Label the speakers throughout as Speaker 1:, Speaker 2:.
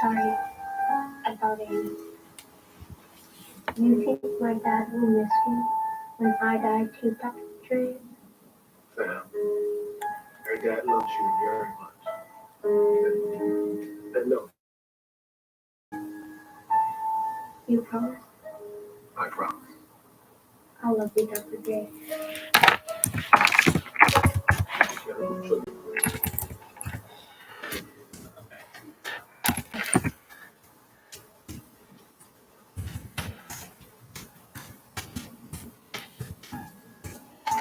Speaker 1: Sorry about Amy. You think my dad will miss me when I die too, Dr. Dre?
Speaker 2: Sam, your dad loves you very much. And no,
Speaker 1: You promise?
Speaker 2: I promise.
Speaker 1: I love you, Dr. Dre.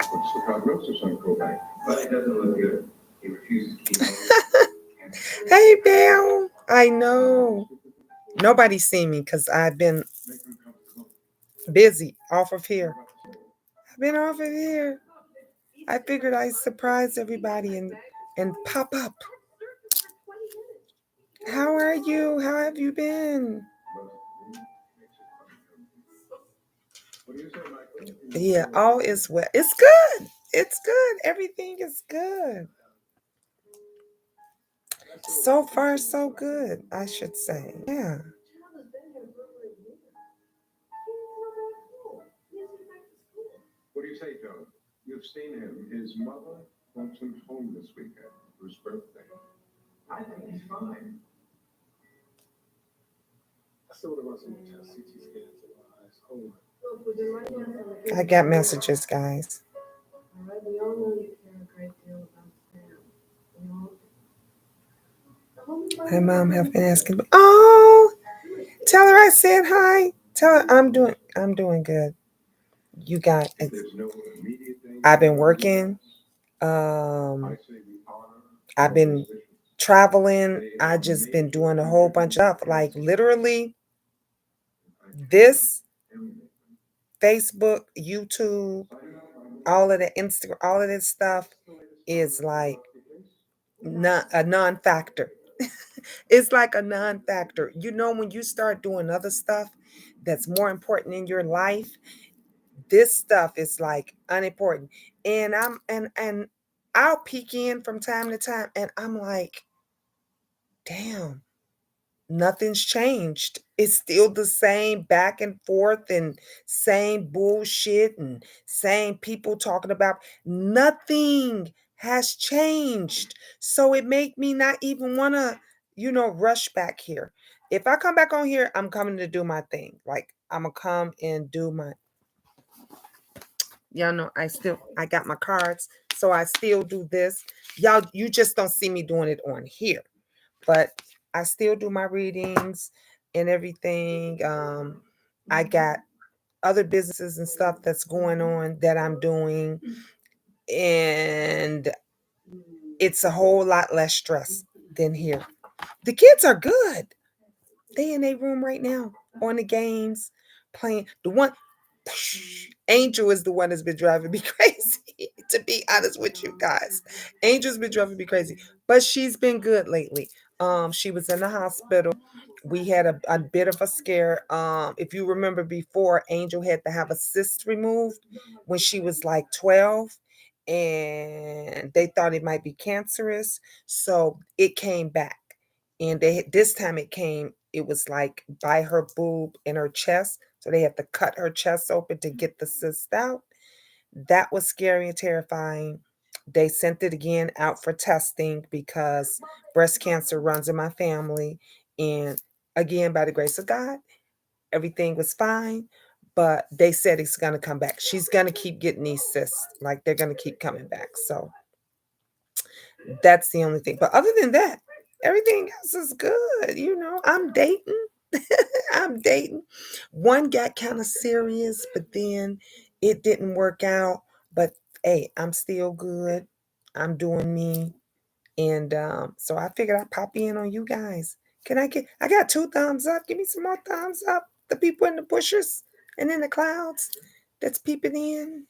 Speaker 2: What's the prognosis on Kobe? Well, it doesn't look good. He refuses to keep
Speaker 3: Hey, Bill. I know. Nobody's seen me because I've been busy off of here. I've been off of here. I figured I'd surprise everybody and pop up. How are you? How have you been? Yeah, all is well. It's good. It's good. Everything is good. So far, so good, I should say. Yeah.
Speaker 2: What do you say, Joe? You've seen him. His mother wants him home this weekend for his birthday. I think he's fine. I still would have run some tests, CT scans in my eyes. Hold on.
Speaker 3: I got messages, guys.
Speaker 1: We all know you care a great deal about Sam.
Speaker 3: My mom have been asking. Oh, tell her I said hi. Tell her I'm doing good. You got it. I've been working. I've been traveling. I just been doing a whole bunch of stuff. Like literally this Facebook, YouTube, all of the Instagram, all of this stuff is like not a non-factor. It's like a non-factor. You know, when you start doing other stuff that's more important in your life, this stuff is like unimportant. And and I'll peek in from time to time and I'm like, damn, nothing's changed. It's still the same back and forth and same bullshit and same people talking about nothing has changed. So it make me not even want to, rush back here. If I come back on here, I'm coming to do my thing. Like I'm gonna come and do my y'all know I got my cards, so I still do this. Y'all, you just don't see me doing it on here. But I still do my readings and everything. I got other businesses and stuff that's going on that I'm doing, and it's a whole lot less stress than here. The kids are good. They in a room right now on the games playing. The one Angel is the one that's been driving me crazy. To be honest with you guys, Angel's been driving me crazy, but she's been good lately. She was in the hospital. We had a bit of a scare. If you remember before, Angel had to have a cyst removed when she was like 12, and they thought it might be cancerous, so it came back. And this time it was like by her boob and her chest, so they had to cut her chest open to get the cyst out. That was scary and terrifying. They sent it again out for testing because breast cancer runs in my family. And again, by the grace of God, everything was fine. But they said it's going to come back. She's going to keep getting these cysts. Like they're going to keep coming back. So that's the only thing. But other than that, everything else is good. I'm dating. I'm dating. One got kind of serious, but then it didn't work out. But hey, I'm still good. I'm doing me. And so I figured I'd pop in on you guys. I got 2 thumbs up. Give me some more thumbs up. The people in the bushes and in the clouds that's peeping in.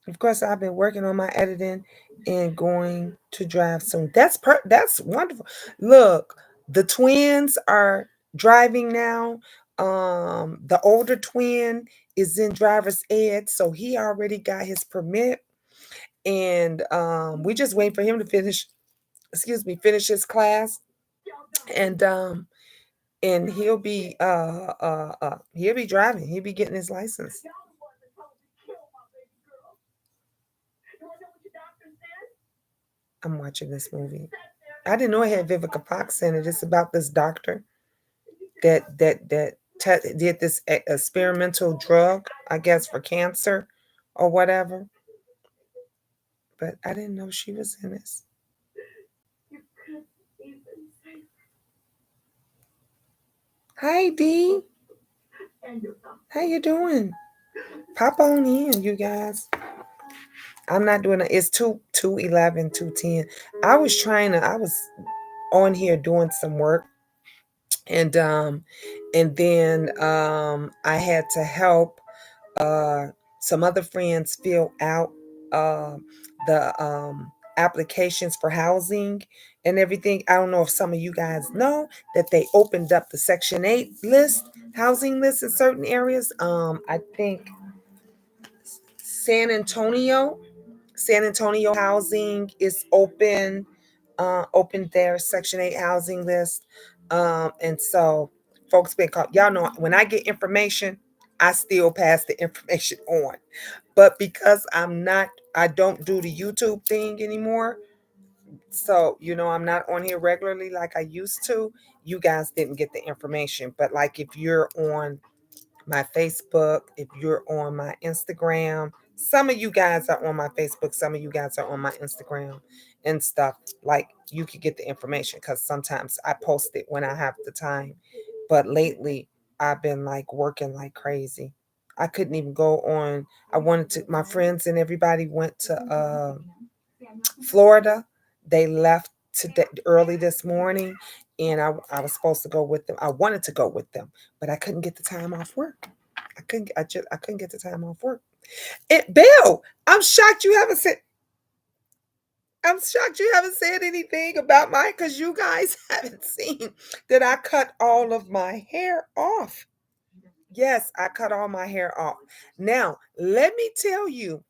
Speaker 3: Of course, I've been working on my editing and going to drive soon. That's wonderful. Look, the twins are driving now. The older twin is in driver's ed, so he already got his permit, and we just waiting for him to finish. Finish his class. and he'll be driving. He'll be getting his license. I'm watching this movie. I didn't know it had Vivica Fox in it. It's about this doctor that did this experimental drug, I guess, for cancer or whatever. But I didn't know she was in this. Hi, Dee. How you doing? Pop on in, you guys. I'm not doing it. It's 2:11, 2:10. I was on here doing some work, and then I had to help some other friends fill out uh, the applications for housing and everything. I don't know if some of you guys know that they opened up the Section 8 list, housing list in certain areas. I think San Antonio housing is open their Section 8 housing list. And so folks been called. Y'all know when I get information, I still pass the information on. But because I don't do the YouTube thing anymore. So, I'm not on here regularly like I used to. You guys didn't get the information. But like if you're on my Facebook, if you're on my Instagram, some of you guys are on my Facebook, some of you guys are on my Instagram and stuff. Like you could get the information because sometimes I post it when I have the time. But lately, I've been like working like crazy. I couldn't even go on. My friends and everybody went to Florida. They left today early this morning, and I was supposed to go with them. I wanted to go with them, but I couldn't get the time off work. I couldn't get the time off work. Bill, I'm shocked you haven't said anything about because you guys haven't seen that I cut all of my hair off. Yes, I cut all my hair off. Now, let me tell you,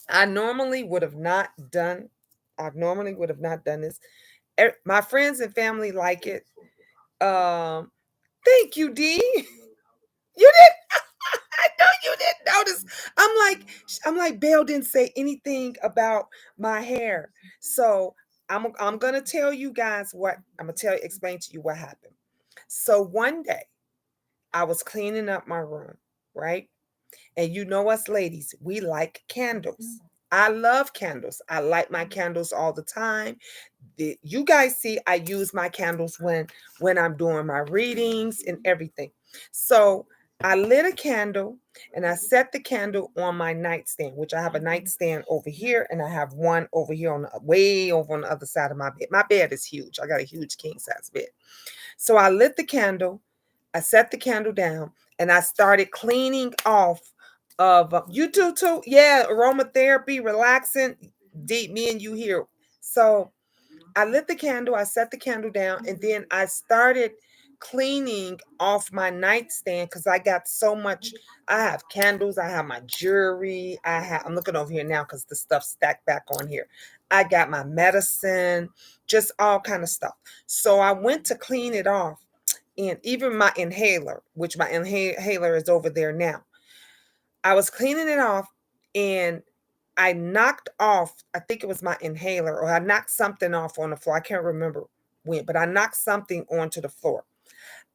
Speaker 3: I normally would have not done this. My friends and family like it. Um, Thank you, Dee. You didn't. I know you didn't notice. I'm like, Belle didn't say anything about my hair. So I'm gonna tell you guys what I'm gonna explain to you what happened. So one day I was cleaning up my room, right? And you know us ladies, we like candles. I love candles. I light my candles all the time. You guys see I use my candles when I'm doing my readings and everything. So I lit a candle and I set the candle on my nightstand, which I have a nightstand over here and I have one over here way over on the other side of my bed. My bed is huge. I got a huge king size bed. So I lit the candle, I set the candle down, and I started cleaning off of you do too. Yeah, aromatherapy, relaxing, deep me and you here. So I lit the candle, I set the candle down, and then I started cleaning off my nightstand because I got so much. I have candles, I have my jewelry, I'm looking over here now because the stuff stacked back on here. I got my medicine, just all kind of stuff. So I went to clean it off, and even my inhaler, which my inhaler is over there now. I was cleaning it off, and I knocked off, I think it was my inhaler, or I knocked something off on the floor. I can't remember when, but I knocked something onto the floor.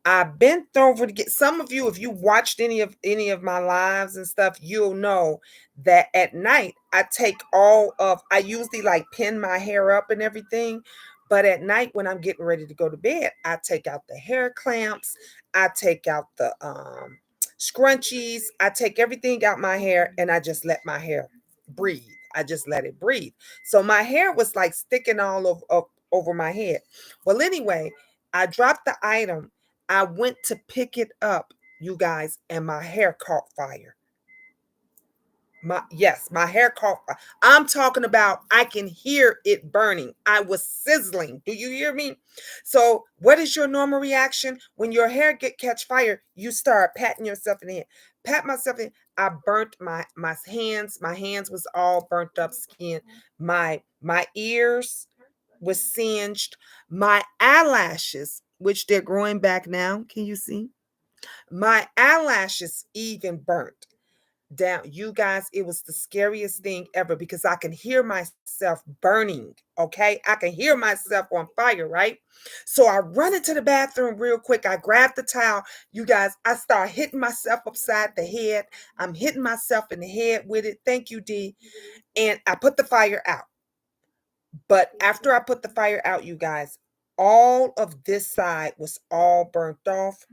Speaker 3: I bent over to get some of you, if you watched any of my lives and stuff, you'll know that at night I usually like pin my hair up and everything. But at night when I'm getting ready to go to bed, I take out the hair clamps, I take out the scrunchies, I take everything out my hair and I just let my hair breathe. I just let it breathe. So my hair was like sticking all over my head. Well, anyway, I dropped the item. I went to pick it up, you guys, and my hair caught fire. My hair caught fire. I'm talking about I can hear it burning. I was sizzling. Do you hear me? So, what is your normal reaction when your hair catch fire? You start patting yourself in the head. Pat myself in. I burnt my hands. My hands was all burnt up skin. My ears. was singed. My eyelashes, which they're growing back now, can you see? My eyelashes even burnt down. You guys, it was the scariest thing ever because I can hear myself burning. Okay. I can hear myself on fire, right? So I run into the bathroom real quick. I grab the towel. You guys, I start hitting myself upside the head. I'm hitting myself in the head with it. Thank you, D. And I put the fire out. But after I put the fire out, you guys, all of this side was all burnt off.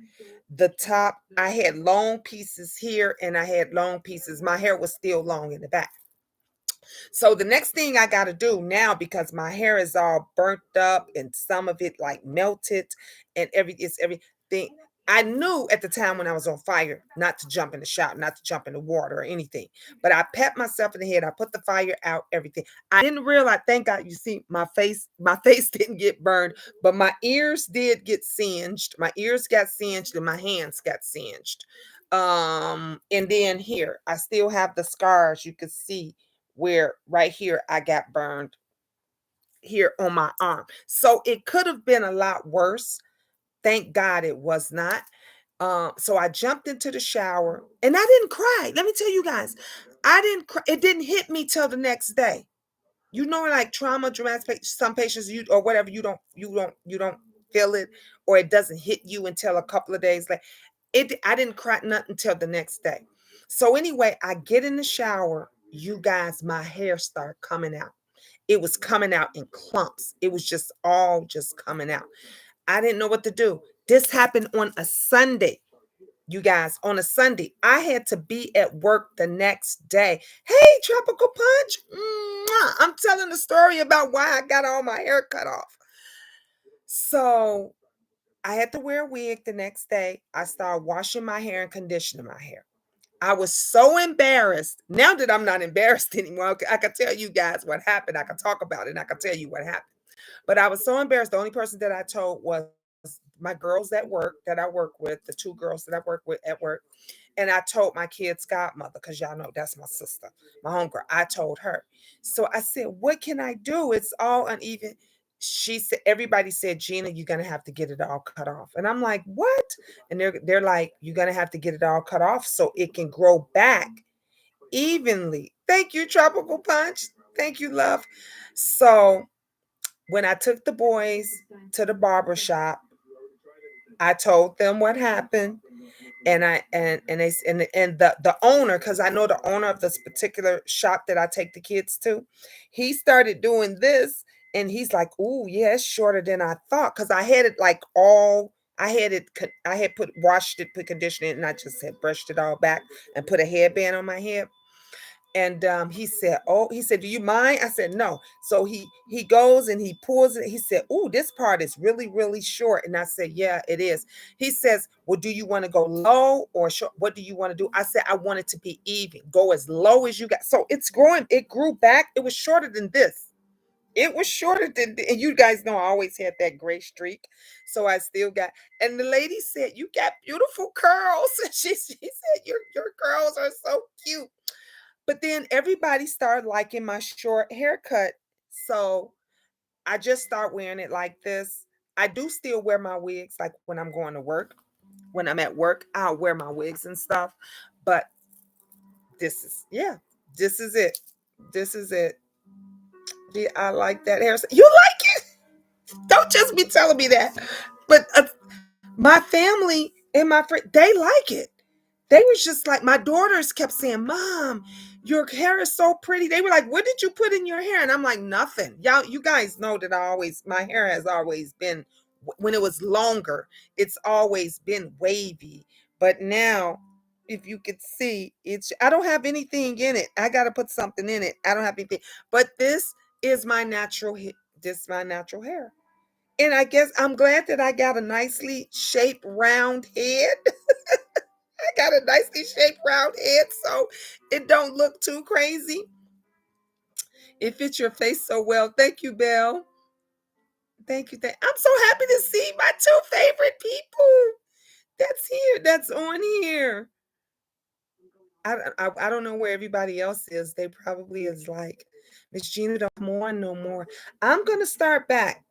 Speaker 3: The top, I had long pieces here and I had long pieces. My hair was still long in the back. So the next thing I got to do now, because my hair is all burnt up and some of it like melted and everything. I knew at the time when I was on fire not to jump in the shower, not to jump in the water or anything. But I pat myself in the head. I put the fire out, everything. I didn't realize, thank God, you see, my face didn't get burned, but my ears did get singed. My ears got singed and my hands got singed. And then here, I still have the scars. You can see where right here I got burned here on my arm. So it could have been a lot worse. Thank God it was not. So I jumped into the shower and I didn't cry. Let me tell you guys, I didn't cry. It didn't hit me till the next day. You know, like trauma, dramatic, some patients you or whatever, you don't feel it, or it doesn't hit you until a couple of days later. I didn't cry nothing until the next day. So anyway, I get in the shower. You guys, my hair started coming out. It was coming out in clumps. It was just all just coming out. I didn't know what to do. This happened on a Sunday. You guys, on a Sunday, I had to be at work the next day. Hey, Tropical Punch. Mwah. I'm telling the story about why I got all my hair cut off. So I had to wear a wig the next day. I started washing my hair and conditioning my hair. I was so embarrassed. Now that I'm not embarrassed anymore, I can tell you guys what happened. I can talk about it and I can tell you what happened. But I was so embarrassed. The only person that I told was my girls at work that I work with, the two girls that I work with at work. And I told my kid's godmother, because y'all know that's my sister, my homegirl. I told her. So I said, what can I do? It's all uneven. She said, everybody said, Gina, you're gonna have to get it all cut off. And I'm like, what? And they're like, you're gonna have to get it all cut off so it can grow back evenly. Thank you, Tropical Punch. Thank you, love. So when I took the boys to the barber shop, I told them what happened, and I and they and the owner, because I know the owner of this particular shop that I take the kids to, he started doing this, and he's like, "Ooh, yeah, it's shorter than I thought," because I had it like all. I had put washed it, put conditioner in, and I just had brushed it all back and put a headband on my head. And he said, "Oh," he said, "Do you mind?" I said, "No." So he goes and he pulls it. He said, "Oh, this part is really really short." And I said, "Yeah, it is." He says, "Well, do you want to go low or short? What do you want to do?" I said, "I want it to be even. Go as low as you got." So it's growing. It grew back. It was shorter than this. It was shorter than, and you guys know I always had that gray streak. So I still got, and the lady said, "You got beautiful curls." She said, Your curls are so cute." But then everybody started liking my short haircut. So I just start wearing it like this. I do still wear my wigs like when I'm going to work. When I'm at work, I'll wear my wigs and stuff. But yeah, this is it. This is it. Yeah, I like that hairstyle. You like it? Don't just be telling me that. But my family and my friend, they like it. They was just like, my daughters kept saying, "Mom, your hair is so pretty." They were like, "What did you put in your hair?" And I'm like, "Nothing." Y'all, you guys know that my hair has always been, when it was longer, it's always been wavy. But now, if you could see, I don't have anything in it. I got to put something in it. I don't have anything. But this is my natural, this is my natural hair. And I guess I'm glad that I got a nicely shaped round head. I got a nicely shaped round head, so it don't look too crazy. It fits your face so well. Thank you, Belle. Thank you. I'm so happy to see my two favorite people. That's here. That's on here. I don't know where everybody else is. They probably is like Miss Gina don't come on no more. I'm gonna start back.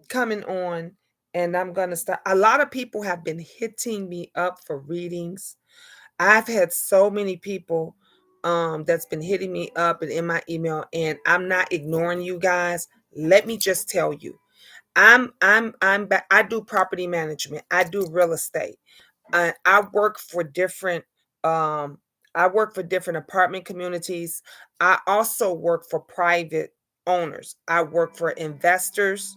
Speaker 3: Coming on, and I'm gonna start. A lot of people have been hitting me up for readings. I've had so many people that's been hitting me up and in my email, and I'm not ignoring you guys. Let me just tell you, I do property management. I do real estate. I work for different um apartment communities. I also work for private owners. I work for investors.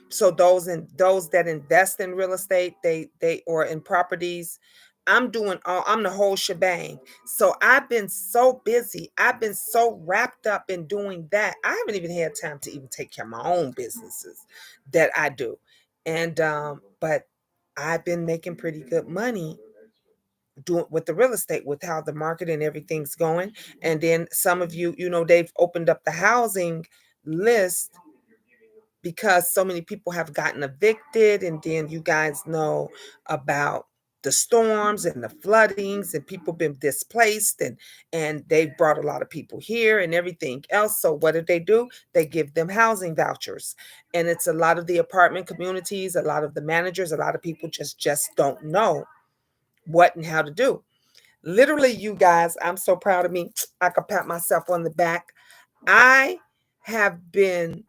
Speaker 3: So those that invest in real estate, they or in properties. I'm the whole shebang. So I've been so busy. I've been so wrapped up in doing that. I haven't even had time to even take care of my own businesses that I do. And but I've been making pretty good money doing with the real estate, with how the market and everything's going. And then some of you, they've opened up the housing list because so many people have gotten evicted, and then you guys know about the storms and the floodings, and people been displaced, and they've brought a lot of people here and everything else. So what do? They give them housing vouchers. And it's a lot of the apartment communities, a lot of the managers, a lot of people just don't know what and how to do. Literally, you guys, I'm so proud of me. I could pat myself on the back. I have been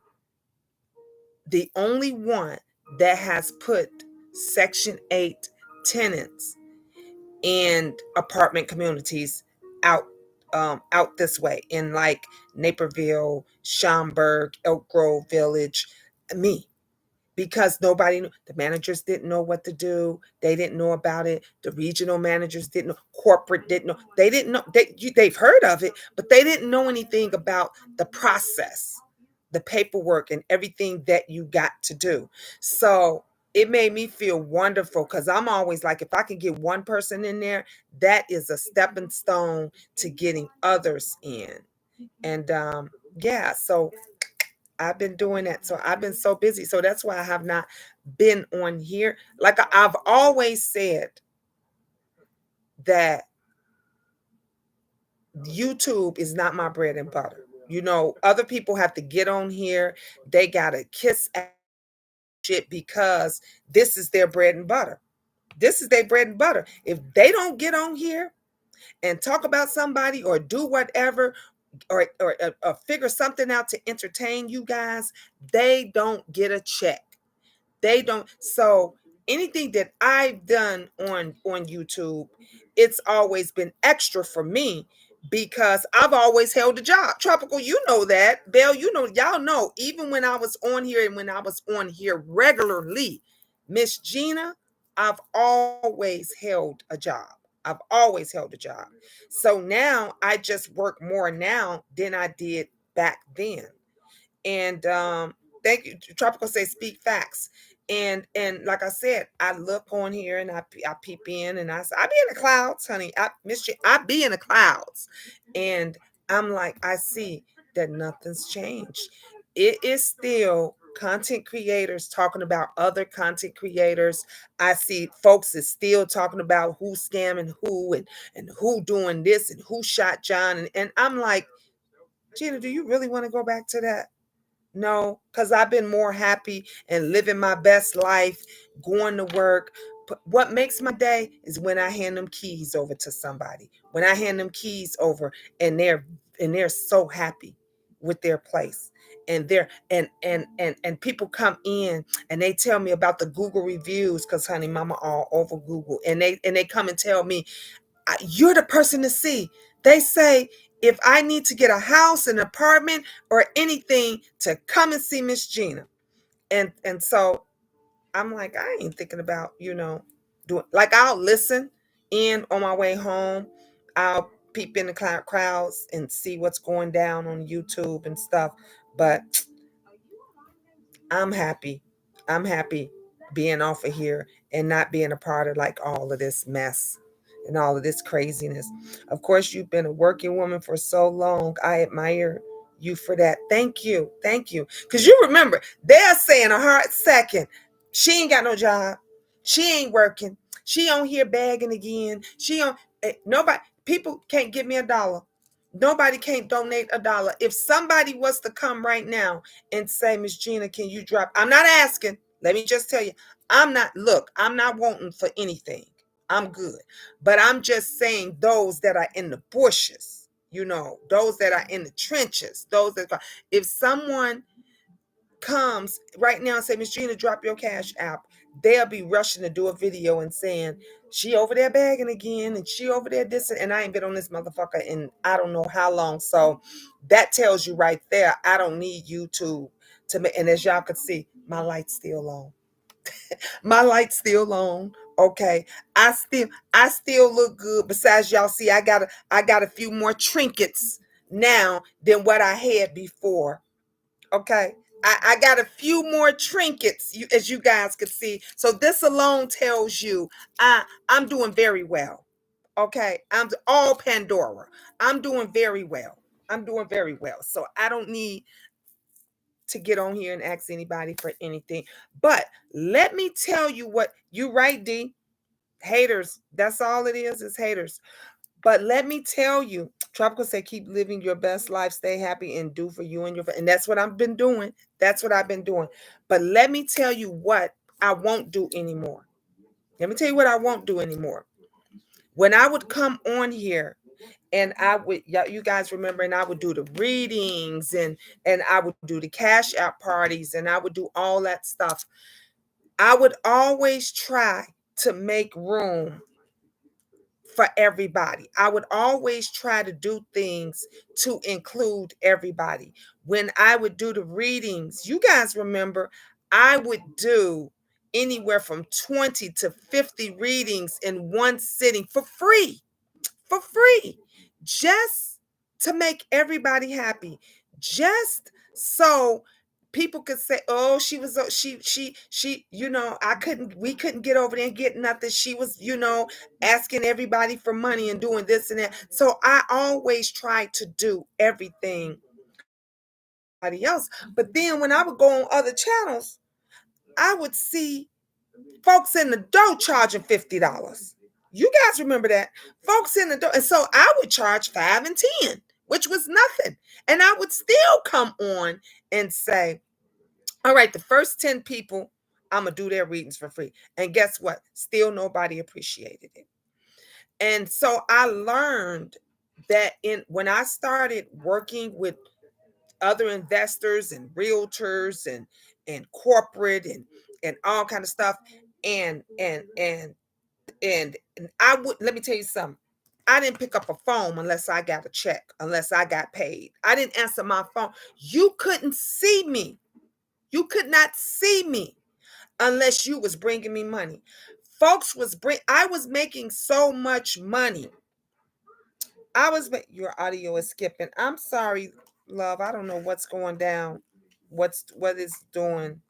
Speaker 3: the only one that has put Section 8 tenants and apartment communities out out this way, in like Naperville, Schaumburg, Elk Grove Village. Me, because nobody knew. The managers didn't know what to do. They didn't know about it. The regional managers didn't know. Corporate didn't know. They didn't know. They've heard of it, but they didn't know anything about the process, the paperwork, and everything that you got to do. So it made me feel wonderful, because I'm always like, if I can get one person in there, that is a stepping stone to getting others in. And yeah, so I've been doing that. So I've been so busy. So that's why I have not been on here. Like I've always said, that YouTube is not my bread and butter. Other people have to get on here. They got to kiss ass shit, because this is their bread and butter. This is their bread and butter. If they don't get on here and talk about somebody or do whatever, or figure something out to entertain you guys, they don't get a check. They don't. So anything that I've done on YouTube, it's always been extra for me, because I've always held a job. Tropical, you know that. Belle, y'all know, even when I was on here, and when I was on here regularly, Miss Gina, I've always held a job. I've always held a job. So now I just work more now than I did back then. And thank you. Tropical say speak facts. And like I said, I look on here, and I peep in, and I say, I be in the clouds, honey. I be in the clouds. And I'm like, I see that nothing's changed. It is still content creators talking about other content creators. I see folks is still talking about who scamming who, and who doing this, and who shot John. And I'm like, Gina, do you really want to go back to that? No, because I've been more happy and living my best life, going to work. But what makes my day is when I hand them keys over to somebody. When I hand them keys over, and they're so happy with their place. And they're and people come in, and they tell me about the Google reviews, because honey, mama all over Google. And they come and tell me, you're the person to see. They say, if I need to get a house, an apartment, or anything, to come and see Miss Gina. And so I'm like, I ain't thinking about, doing, like, I'll listen in on my way home. I'll peep in the crowds and see what's going down on YouTube and stuff. But I'm happy. I'm happy being off of here and not being a part of like all of this mess and all of this craziness. Of course, you've been a working woman for so long. I admire you for that. Thank you. Thank you. Because you remember, they're saying a hard second, she ain't got no job. She ain't working. She on here begging again. She on nobody. People can't give me $1. Nobody can't donate $1. If somebody was to come right now and say, Miss Gina, can you drop? I'm not asking. Let me just tell you, I'm not wanting for anything. I'm good. But I'm just saying those that are in the bushes, those that are in the trenches, if someone comes right now and say, Miss Gina, drop your cash app, they'll be rushing to do a video and saying, she over there begging again, and she over there this, and I ain't been on this motherfucker in I don't know how long. So that tells you right there, I don't need you to make. And as y'all can see, my light's still on. My light's still on. Okay. I still look good. Besides, y'all see, I got a few more trinkets now than what I had before. Okay. I got a few more trinkets, as you guys can see. So this alone tells you I'm doing very well. Okay. I'm all Pandora. I'm doing very well. I'm doing very well. So I don't need to get on here and ask anybody for anything. But let me tell you what you right, D. Haters. That's all it is haters. But let me tell you, Tropical said, keep living your best life, stay happy, and do for you and your family. And that's what I've been doing. That's what I've been doing. But let me tell you what I won't do anymore. Let me tell you what I won't do anymore. When I would come on here and I would, you guys remember, and I would do the readings and I would do the cash out parties and I would do all that stuff. I would always try to make room for everybody. I would always try to do things to include everybody. When I would do the readings, you guys remember, I would do anywhere from 20 to 50 readings in one sitting for free, just to make everybody happy, just so people could say, oh, she was she we couldn't get over there and get nothing. She was asking everybody for money and doing this and that. So I always tried to do everything else. But then when I would go on other channels, I would see folks in the door charging $50. You guys remember that? Folks in the door. And so I would charge 5 and 10, which was nothing. And I would still come on and say, all right, the first 10 people, I'm going to do their readings for free. And guess what? Still nobody appreciated it. And so I learned that when I started working with other investors and realtors and corporate and all kind of stuff, and I would, let me tell you something. I didn't pick up a phone unless I got a check, unless I got paid. I didn't answer my phone. You couldn't see me. You could not see me unless you was bringing me money. Folks I was making so much money. Your audio is skipping. I'm sorry, love. I don't know what's going down. What is doing?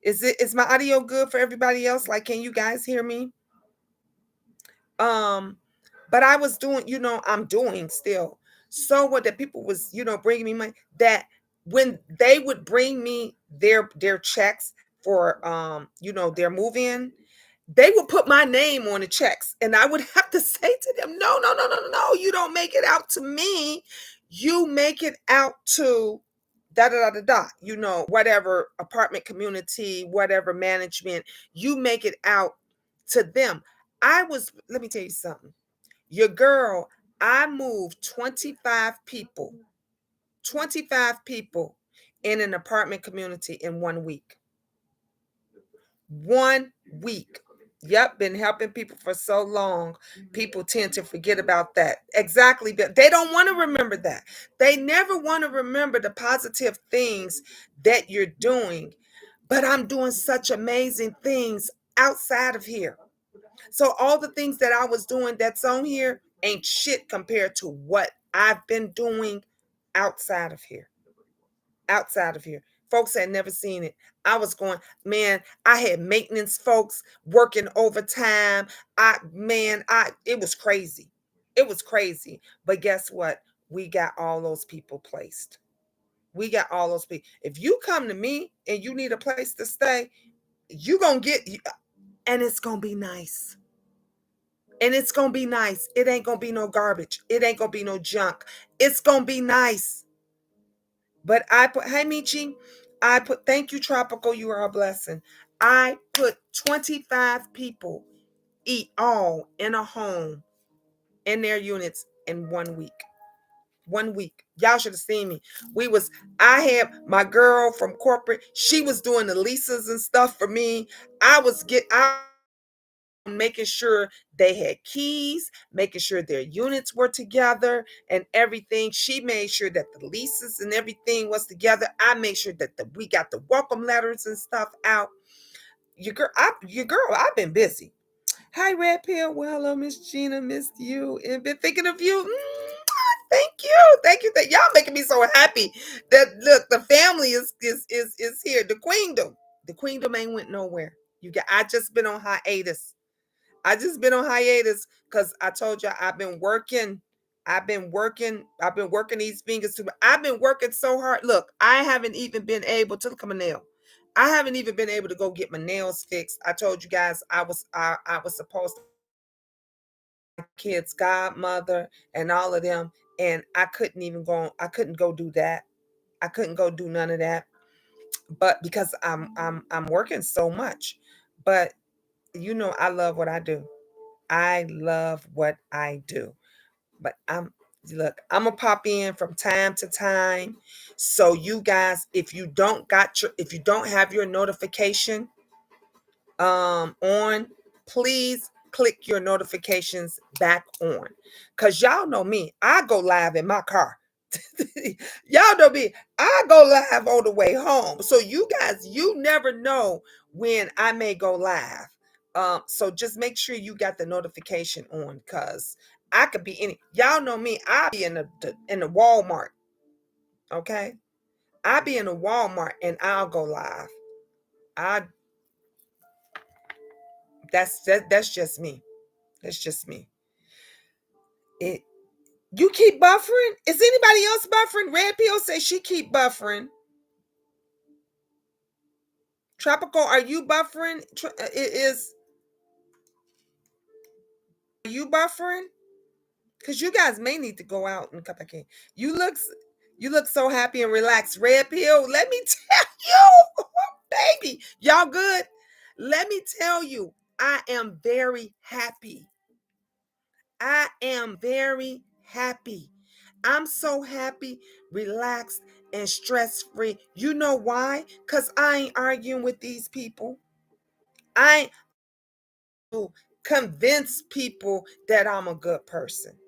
Speaker 3: Is my audio good for everybody else? Like, can you guys hear me? But I was doing, I'm doing still. So what that people was, bringing me money, that when they would bring me their checks for their move-in, they would put my name on the checks. And I would have to say to them, no, you don't make it out to me. You make it out to whatever apartment community, whatever management, you make it out to them. Let me tell you something. Your girl, I moved 25 people in an apartment community in 1 week. 1 week. Yep, been helping people for so long. People tend to forget about that. Exactly. They don't want to remember that. They never want to remember the positive things that you're doing. But I'm doing such amazing things outside of here. So all the things that I was doing that's on here ain't shit compared to what I've been doing outside of here. Folks had never seen it. I was going, man, I had maintenance folks working overtime. It was crazy. It was crazy. But guess what? We got all those people placed. If you come to me and you need a place to stay, you're going to get, and it's going to be nice. And it's gonna be nice. It ain't gonna be no garbage. It ain't gonna be no junk. It's gonna be nice. But I put, hey Michi, I put, thank you, Tropical, you are a blessing. I put 25 people eat all in a home in their units in 1 week. 1 week. Y'all should have seen me. I had my girl from corporate, she was doing the leases and stuff for me. I making sure they had keys, making sure their units were together and everything. She made sure that the leases and everything was together. I made sure that we got the welcome letters and stuff out. I've been busy. Hi, Red Pill. Well, hello, Miss Gina. Missed you and been thinking of you. Thank you. Thank you. Y'all making me so happy that look, the family is here. The queendom. The queendom ain't went nowhere. I just been on hiatus. Because I told you I've been working. I've been working these fingers too. I've been working so hard. Look, I haven't even been able to look at my nail. I haven't even been able to go get my nails fixed. I told you guys I was supposed to be my kids' godmother and all of them. And I couldn't go do that. I couldn't go do none of that. But because I'm working so much. But I love what I do. I love what I do. But I'm gonna pop in from time to time. So you guys, if you don't have your notification on, please click your notifications back on. Cause y'all know me, I go live in my car. Y'all know me, I go live on the way home. So you guys, you never know when I may go live. So just make sure you got the notification on, because I could be y'all know me, I'll be in the Walmart. Okay. I'll be in the Walmart and I'll go live. I that's just me. That's just me. It You keep buffering? Is anybody else buffering? Red Pill says she keep buffering. Tropical, are you buffering? Are you buffering? Because you guys may need to go out and come back in. You look so happy and relaxed. Red Pill, let me tell you, baby, y'all good? Let me tell you, I am very happy. I am very happy. I'm so happy, relaxed, and stress free. You know why? Because I ain't arguing with these people. I ain't convince people that I'm a good person.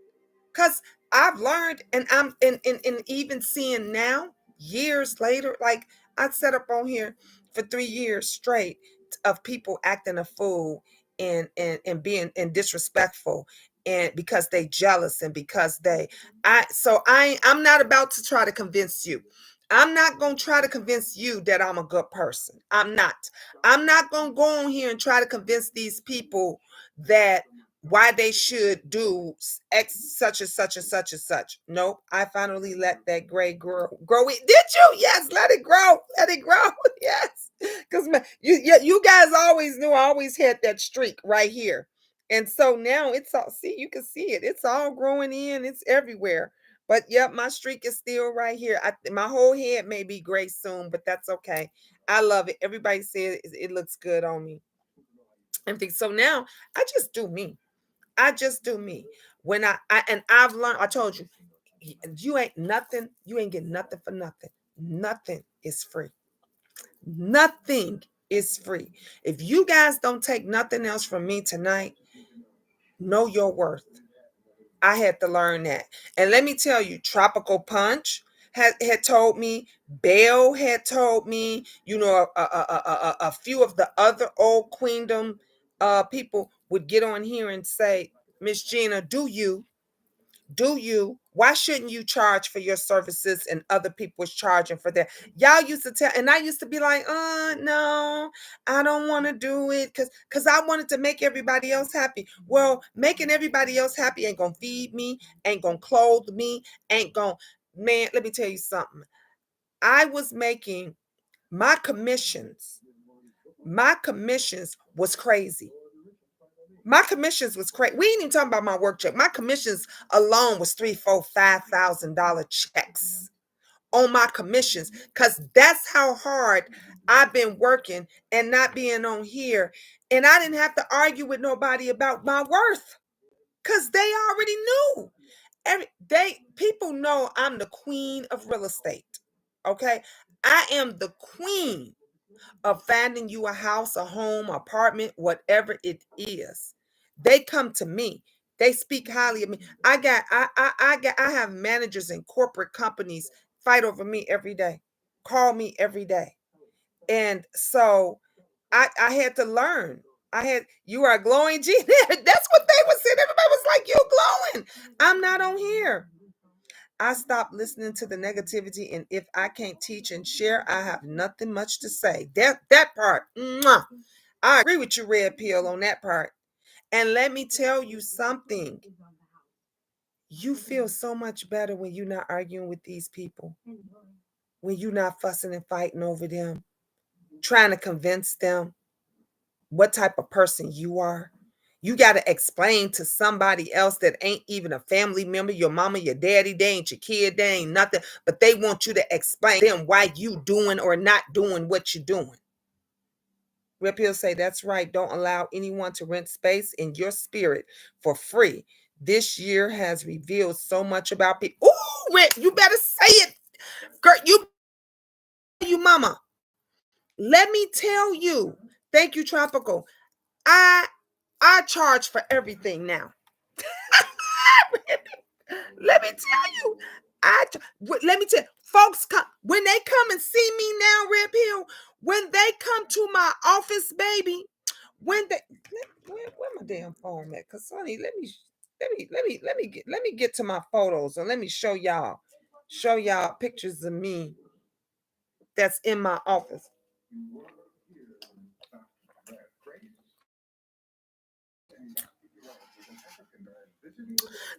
Speaker 3: Because I've learned, and I'm and even seeing now, years later, like I sat up on here for 3 years straight of people acting a fool and being and disrespectful, and because they jealous and because I'm not about to try to convince you. I'm not going to try to convince you that I'm a good person. I'm not going to go on here and try to convince these people that why they should do X such and such and such and such. Nope. I finally let that gray grow. Did you? Yes, let it grow. Let it grow. Yes. Because you guys always knew I always had that streak right here. And so now it's all, see, you can see it. It's all growing in. It's everywhere. But yep, my streak is still right here. My whole head may be gray soon, but that's okay. I love it. Everybody says it looks good on me. So now I just do me. I just do me. When I've learned, I told you, you ain't nothing, you ain't getting nothing for nothing. Nothing is free. Nothing is free. If you guys don't take nothing else from me tonight, know your worth. I had to learn that. And let me tell you, Tropical Punch had told me, Belle had told me, a few of the other old queendom people would get on here and say, Miss Gina, why shouldn't you charge for your services and other people was charging for that? Y'all used to tell, and I used to be like, no, I don't want to do it because I wanted to make everybody else happy. Well, making everybody else happy ain't gonna feed me, ain't gonna clothe me, ain't gonna, man, let me tell you something. I was making my commissions was crazy. My commissions was crazy. We ain't even talking about my work check. My commissions alone was $3, $4, $5,000 checks on my commissions, because that's how hard I've been working and not being on here. And I didn't have to argue with nobody about my worth, because they already knew. People know I'm the queen of real estate. Okay. I am the queen of finding you a house, a home, apartment, whatever it is. They come to me. They speak highly of me. I have managers in corporate companies fight over me every day, call me every day. And so I had to learn. You are glowing, Gina. That's what they were saying. Everybody was like, you glowing. I'm not on here. I stopped listening to the negativity, and if I can't teach and share, I have nothing much to say. That part, mwah, I agree with you, Red Pill, on that part. And let me tell you something. You feel so much better when you're not arguing with these people, when you're not fussing and fighting over them, trying to convince them what type of person you are. You got to explain to somebody else that ain't even a family member, your mama, your daddy, they ain't your kid, they ain't nothing, but they want you to explain to them why you doing or not doing what you're doing. Red Pill say, that's right. Don't allow anyone to rent space in your spirit for free. This year has revealed so much about people. Ooh, Red, you better say it. Girl, you mama. Let me tell you. Thank you, Tropical. I charge for everything now. Let me tell you, let me tell you, folks come when they come and see me now, Red Pill. When they come to my office, baby, when they where my damn phone at? Cause honey, let me get to my photos and let me show y'all pictures of me that's in my office.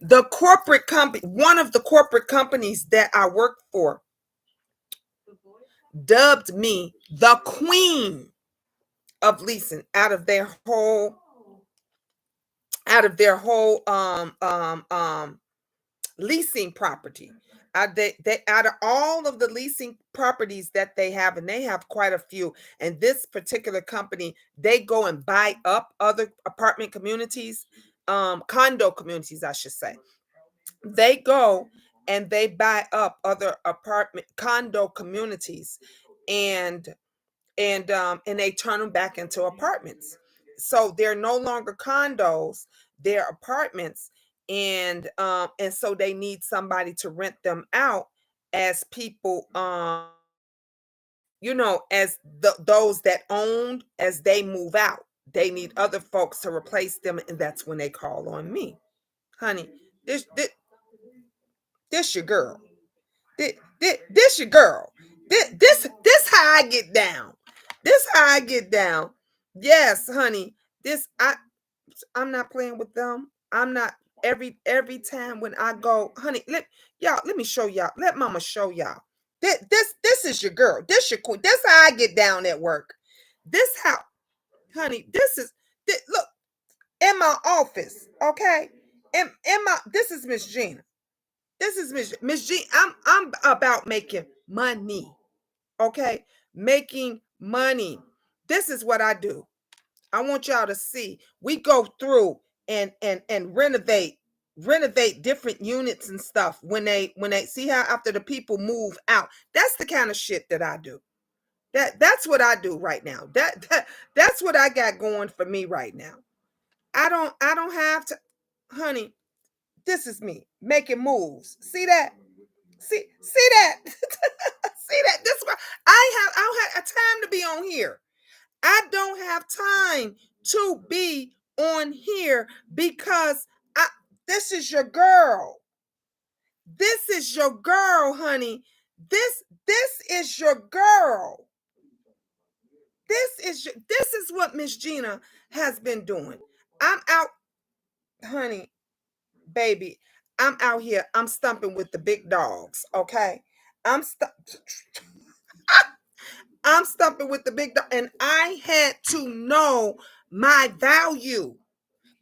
Speaker 3: The corporate company, one of the corporate companies that I work for, dubbed me the queen of leasing out of their whole leasing property. They out of all of the leasing properties that they have, and they have quite a few. And this particular company, they go and buy up other apartment communities, condo communities, I should say. They go and they buy up other apartment condo communities, and they turn them back into apartments. So they're no longer condos, they're apartments. And so they need somebody to rent them out as people, as those that owned, as they move out, they need other folks to replace them, and that's when they call on me. Honey, this your girl. This your girl. This how I get down. This how I get down. Yes, honey. I'm not playing with them. I'm not. Every time when I go, honey, let me show y'all. Let mama show y'all. This is your girl. This your queen. This how I get down at work. This how, honey, look, in my office, okay? This is Miss Gina. This is Miss G. I'm about making money. Okay? Making money. This is what I do. I want y'all to see. We go through and renovate different units and stuff when they see how after the people move out. That's the kind of shit that I do. That's what I do right now. That's what I got going for me right now. I don't have to, honey. This is me making moves. See that? See that? See that? This is why I don't have time to be on here. I don't have time to be on here because this is your girl. This is your girl, honey. This is your girl. This is what Miss Gina has been doing. I'm out, honey, baby. I'm out here. I'm stumping with the big dogs. Okay, I'm stumping with the big dog, and I had to know my value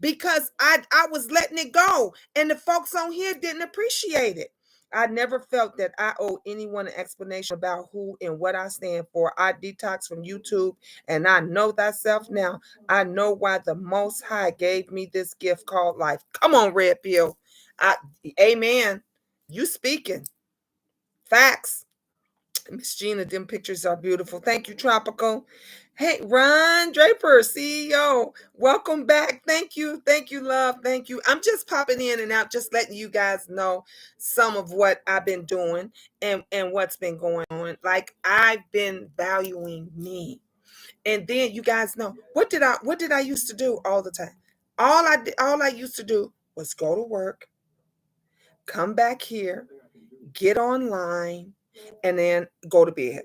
Speaker 3: because I was letting it go, and the folks on here didn't appreciate it. I never felt that I owe anyone an explanation about who and what I stand for. I detox from YouTube, and I know thyself now. I know why the Most High gave me this gift called life. Come on, Red Pill. Amen. You speaking. Facts. Miss Gina, them pictures are beautiful. Thank you, Tropical. Hey, Ron Draper, CEO. Welcome back. Thank you. Thank you, love. Thank you. I'm just popping in and out, just letting you guys know some of what I've been doing and what's been going on. Like, I've been valuing me. And then you guys know, what did I used to do all the time? All I used to do was go to work, come back here, get online, and then go to bed.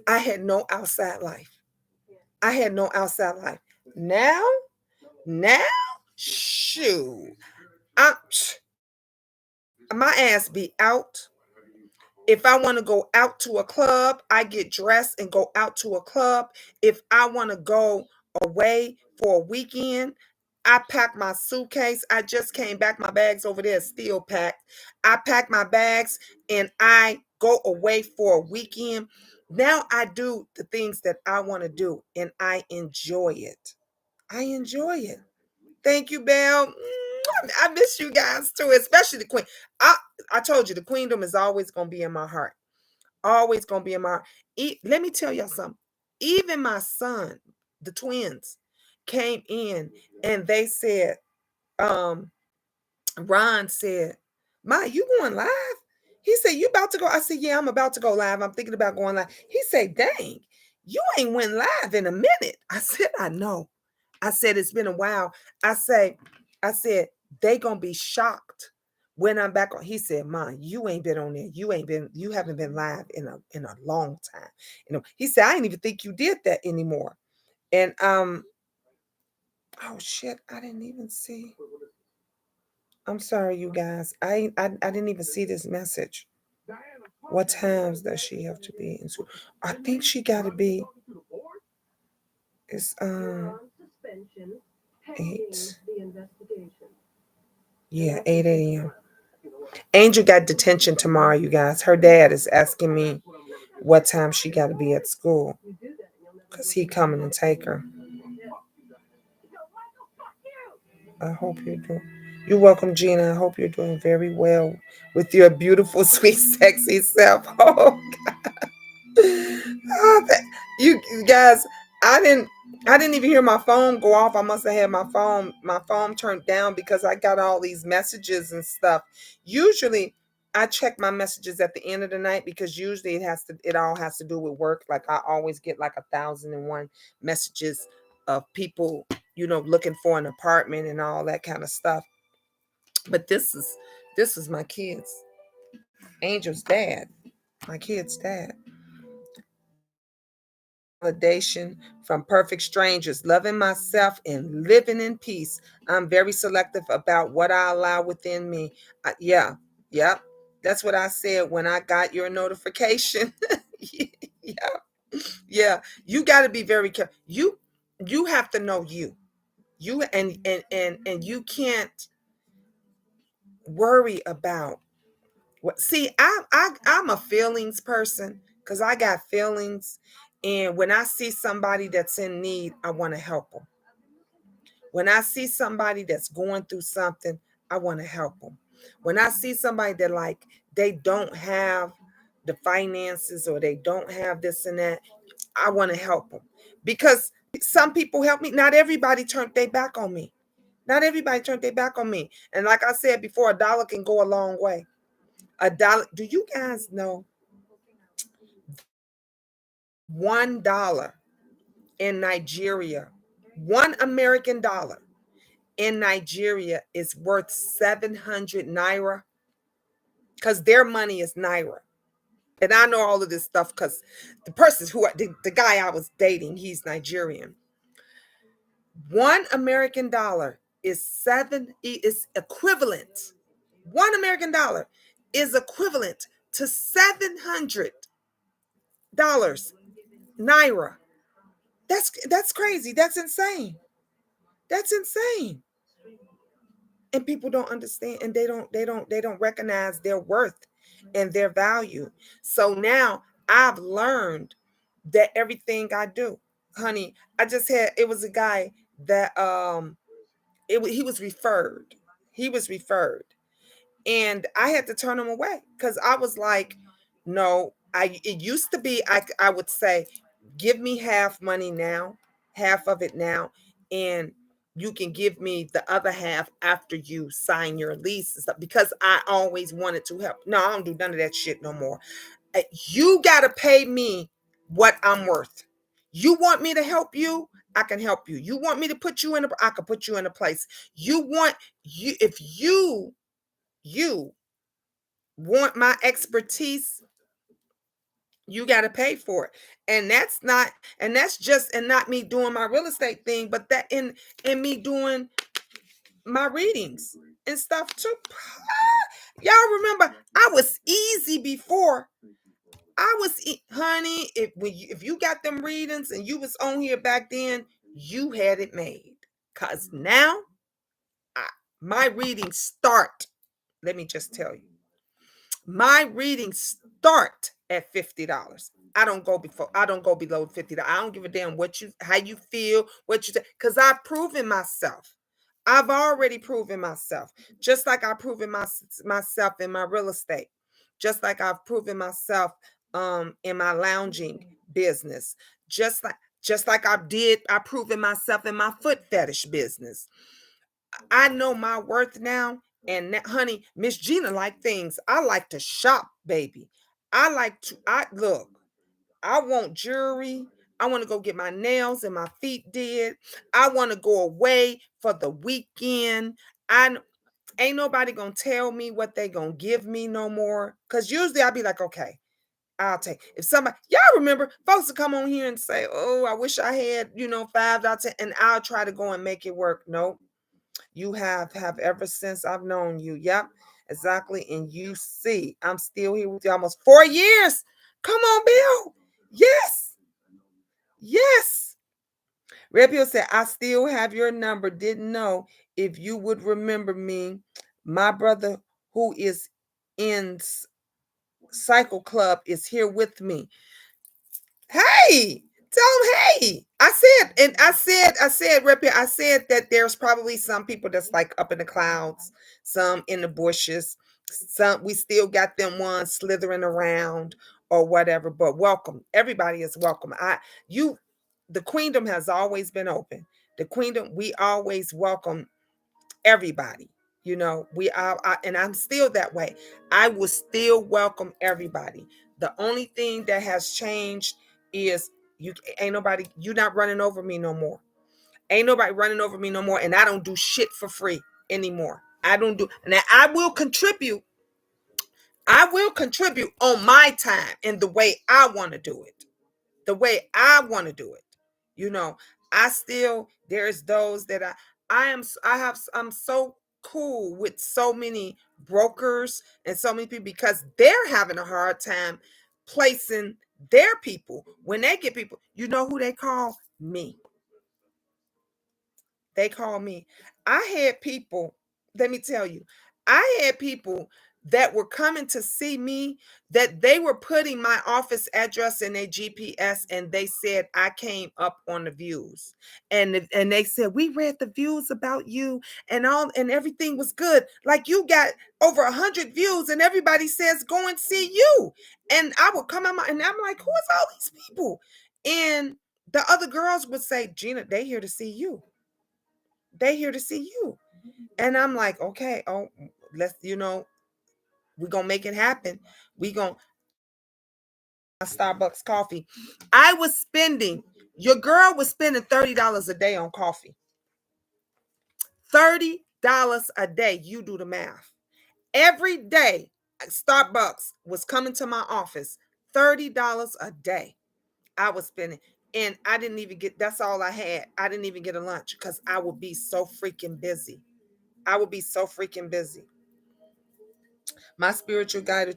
Speaker 3: I had no outside life. I had no outside life. Now, shoot, my ass be out. If I want to go out to a club, I get dressed and go out to a club. If I want to go away for a weekend, I pack my suitcase. I just came back. My bags over there is still packed. I pack my bags and I go away for a weekend. Now I do the things that I want to do and I enjoy it. I enjoy it. Thank you, Belle. I miss you guys too, especially the queen. I told you the queendom is always going to be in my heart. Always going to be in my heart. Let me tell y'all something. Even my son, the twins, came in and they said, Ron said, Ma, you going live? He said, you about to go? I said, yeah, I'm about to go live. I'm thinking about going live. He said, dang, you ain't went live in a minute. I said, I know. I said, it's been a while. I said, they gonna be shocked when I'm back on. He said, Ma, you ain't been on there. You haven't been live in a long time. He said, I didn't even think you did that anymore. And oh shit, I didn't even see. I'm sorry, you guys. I didn't even see this message. What times does she have to be in school? I think she got to be. It's 8. Yeah, 8 a.m. Angel got detention tomorrow, you guys. Her dad is asking me what time she got to be at school because he coming and take her. I hope you're doing. You're welcome, Gina. I hope you're doing very well with your beautiful, sweet, sexy self. Oh God! Oh, you guys, I didn't even hear my phone go off. I must have had my phone turned down because I got all these messages and stuff. Usually, I check my messages at the end of the night because usually it all has to do with work. Like I always get like 1,001 messages of people, looking for an apartment and all that kind of stuff. But this is my kids. Angel's dad. My kid's dad. Validation from perfect strangers, loving myself and living in peace. I'm very selective about what I allow within me. Yep. That's what I said when I got your notification. Yeah. You got to be very careful. You have to know you. You and you can't worry about what. See, I'm a feelings person because I got feelings. And when I see somebody that's in need, I want to help them. When I see somebody that's going through something, I want to help them. When I see somebody that they don't have the finances or they don't have this and that, I want to help them. Because some people help me. Not everybody turned their back on me. Not everybody turned their back on me. And like I said before, $1 can go a long way. $1. Do you guys know $1 in Nigeria, $1 American in Nigeria is worth 700 naira because their money is naira. And I know all of this stuff because the person the guy I was dating, he's Nigerian. $1 American is equivalent. $1 American is equivalent to $700 naira. That's crazy. That's insane. That's insane. And people don't understand, and they don't recognize their worth and their value. So now I've learned that everything I do, honey, I just had, it was a guy that he was referred. He was referred. And I had to turn him away because I was like, no, it used to be I would say, give me half money now, half of it now, and you can give me the other half after you sign your lease and stuff, because I always wanted to help. No, I don't do none of that shit no more. You gotta pay me what I'm worth. You want me to help you? I can help you. You want me to put you in I can put you in a place. You want you if you want my expertise, you got to pay for it. And that's just, and not me doing my real estate thing, but that in me doing my readings and stuff too. Y'all remember I was easy before. Honey, if you got them readings and you was on here back then, you had it made. Cause now I, my readings start, let me just tell you, my readings start at $50. I don't go below $50. I don't give a damn how you feel, what you say, because I've proven myself. I've already proven myself. Just like I've proven myself in my real estate. Just like I've proven myself in my lounging business. Just like I proven myself in my foot fetish business. I know my worth now. And that, honey, Miss Gina like things. I like to shop, baby. I look, I want jewelry. I want to go get my nails and my feet did. I want to go away for the weekend. I ain't nobody gonna tell me what they gonna give me no more. Cause usually I'll be like, okay, I'll take. If somebody, y'all remember, folks will come on here and say, oh, I wish I had, $5, and I'll try to go and make it work. Nope. You have ever since I've known you. Yep, exactly. And you see, I'm still here with you almost 4 years. Come on, Bill. Yes, yes. Red Pill said, I still have your number. Didn't know if you would remember me. My brother, who is in Cycle Club, is here with me. Hey, tell them, hey. I said, Rep, I said that there's probably some people that's like up in the clouds, some in the bushes, some we still got them ones slithering around or whatever. But welcome, everybody is welcome. The queendom has always been open. The queendom, we always welcome everybody. And I'm still that way. I will still welcome everybody. The only thing that has changed is you're not running over me no more. Ain't nobody running over me no more. And I don't do shit for free anymore. I don't do, and I will contribute. I will contribute on my time and the way I want to do it. The way I want to do it. You know, there's those that I'm so cool with so many brokers and so many people, because they're having a hard time placing their people. When they get people, you know who they call? Me. They call me. I had people, let me tell you, I had people that were coming to see me, that they were putting my office address in their GPS, and they said I came up on the views. And they said, we read the views about you and everything was good. Like, you got over 100 views and everybody says go and see you. And I would come out and I'm like, who is all these people? And the other girls would say, Gina, they here to see you. They here to see you. And I'm like, okay, oh, let's, we're gonna make it happen. We gonna Starbucks coffee. Your girl was spending $30 a day on coffee. $30 a day. You do the math. Every day, Starbucks was coming to my office. $30 a day. I was spending. And I didn't even that's all I had. I didn't even get a lunch because I would be so freaking busy. I would be so freaking busy. My spiritual guide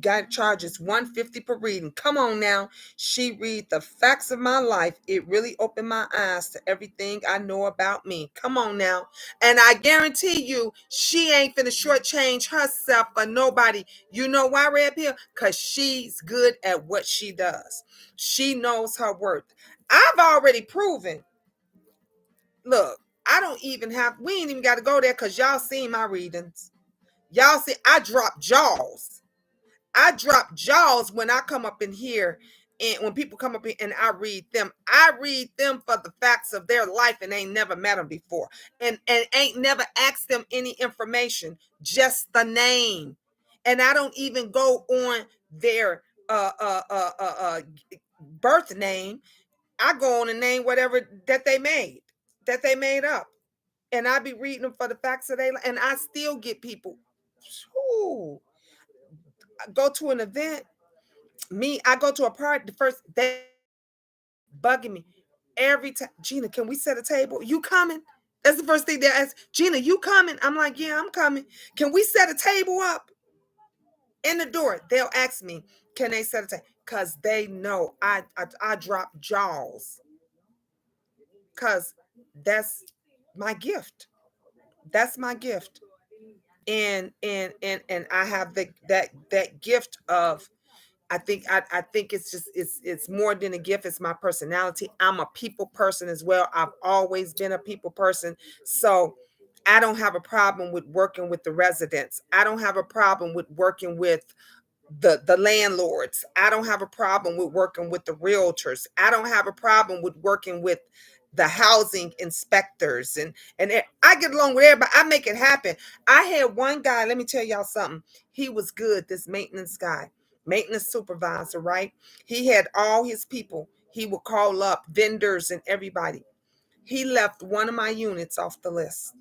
Speaker 3: got charges $150 per reading. Come on now. She read the facts of my life. It really opened my eyes to everything I know about me. Come on now. And I guarantee you, she ain't finna shortchange herself for nobody. You know why, Red Pill? Because she's good at what she does. She knows her worth. I've already proven. Look, I don't even have, we ain't even got to go there because y'all seen my readings. Y'all see, I drop jaws. I drop jaws when I come up in here, and when people come up in and I read them for the facts of their life and ain't never met them before. And ain't never asked them any information, just the name. And I don't even go on their birth name. I go on a name, whatever that they made up. And I be reading them for the facts of their life. And I still get people, whew, go to an event. I go to a party. The first they bugging me every time. Gina, can we set a table? You coming? That's the first thing they ask. Gina, you coming? I'm like, yeah, I'm coming. Can we set a table up in the door? They'll ask me, can they set a table? Because they know I drop jaws. Because that's my gift. That's my gift. And I have that gift of, I think it's just it's more than a gift. It's my personality. I'm a people person as well. I've always been a people person. So I don't have a problem with working with the residents. I don't have a problem with working with the landlords. I don't have a problem with working with the realtors. I don't have a problem with working with the housing inspectors, and I get along with everybody. I make it happen. I had one guy, let me tell y'all something. He was good, this maintenance guy, maintenance supervisor, right? He had all his people. He would call up vendors and everybody. He left one of my units off the list.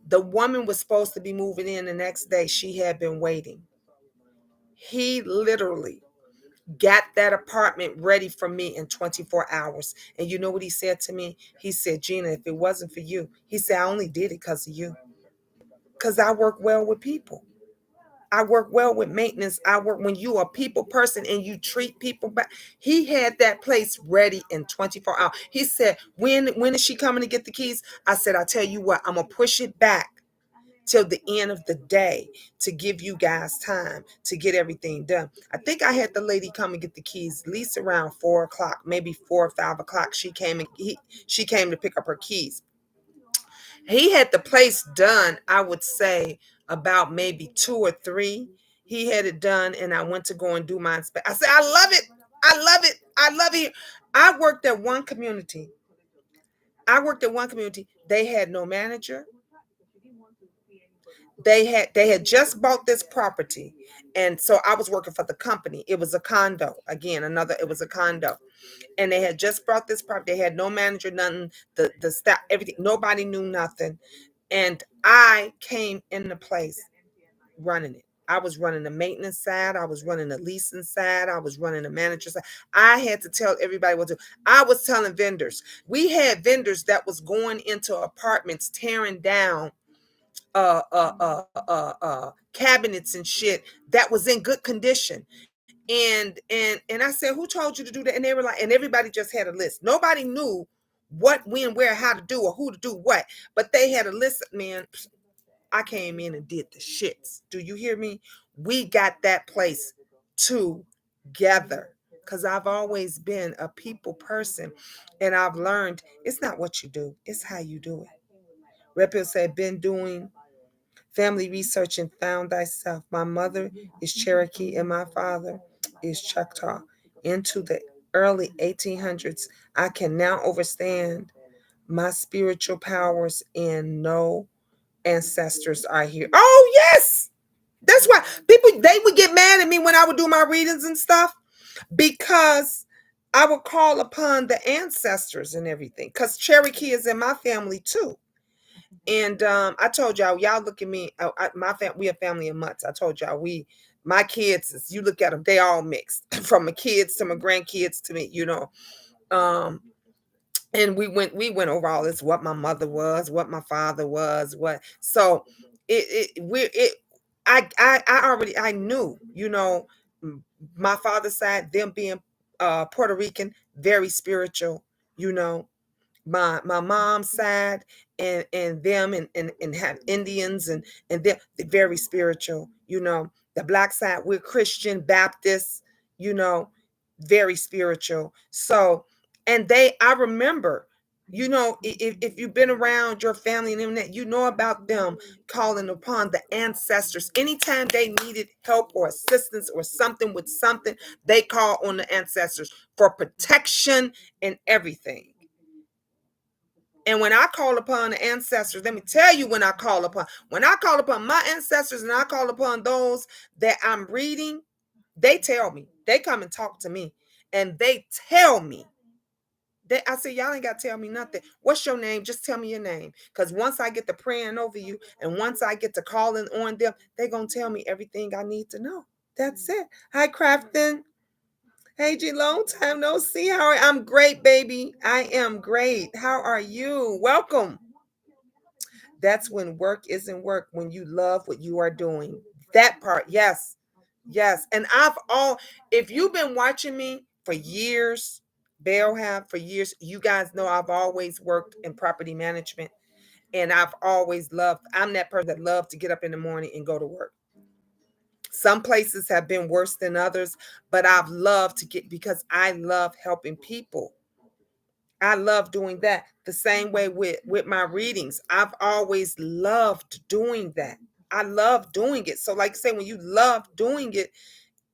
Speaker 3: The woman was supposed to be moving in the next day. She had been waiting. He literally got that apartment ready for me in 24 hours. And you know what he said to me? He said, Gina, if it wasn't for you, he said, I only did it because of you. Because I work well with people. I work well with maintenance. I work when you are a people person and you treat people back. He had that place ready in 24 hours. He said, when is she coming to get the keys? I said, I tell you what, I'm going to push it back till the end of the day to give you guys time to get everything done. I think I had the lady come and get the keys at least around 4 o'clock, maybe 4 or 5 o'clock. She came to pick up her keys. He had the place done, I would say about maybe 2 or 3. He had it done, and I went to go and do my inspection. I said, I love it. I love it. I love it. I worked at one community. They had no manager. They had just bought this property, and so I was working for the company. It was a condo. Again, it was a condo. And they had just bought this property. They had no manager, nothing, the staff, everything. Nobody knew nothing. And I came in the place running it. I was running the maintenance side. I was running the leasing side. I was running the manager side. I had to tell everybody what to do. I was telling vendors. We had vendors that was going into apartments, tearing down cabinets and shit that was in good condition. And I said, who told you to do that? And they were like, and everybody just had a list. Nobody knew what, when, where, how to do, or who to do what, but they had a list. Man, I came in and did the shits. Do you hear me? We got that place together because I've always been a people person, and I've learned it's not what you do, it's how you do it. Red Pill said, been doing family research and found thyself. My mother is Cherokee and my father is Choctaw. Into the early 1800s, I can now understand my spiritual powers and no ancestors are here. Oh, yes. That's why people, they would get mad at me when I would do my readings and stuff, because I would call upon the ancestors and everything, because Cherokee is in my family too. And I told y'all look at me. We a family of mutts. I told y'all my kids, as you look at them, they all mixed from my kids to my grandkids to me. And we went over all this, what my mother was, what my father was, what. So I knew, my father's side, them being Puerto Rican, very spiritual, you know. My mom's side and them and have Indians and they're very spiritual, The black side, we're Christian Baptists, you know, very spiritual. So, and I remember, if you've been around your family and that, about them calling upon the ancestors anytime they needed help or assistance or something with something. They call on the ancestors for protection and everything. And when I call upon the ancestors, let me tell you, when I call upon my ancestors and I call upon those that I'm reading, they tell me, they come and talk to me and they tell me. I say, y'all ain't got to tell me nothing. What's your name? Just tell me your name. Because once I get to praying over you and once I get to calling on them, they're going to tell me everything I need to know. That's it. Hi, Crafton. Hey, G, long time no see. How are you? I'm great, baby. I am great. How are you? Welcome. That's when work isn't work, when you love what you are doing. That part, yes. Yes. And if you've been watching me for years, Bell have for years, you guys know I've always worked in property management. And I'm that person that loves to get up in the morning and go to work. Some places have been worse than others, but I've loved because I love helping people. I love doing that. The same way with my readings. I've always loved doing that. I love doing it. So like I say, when you love doing it,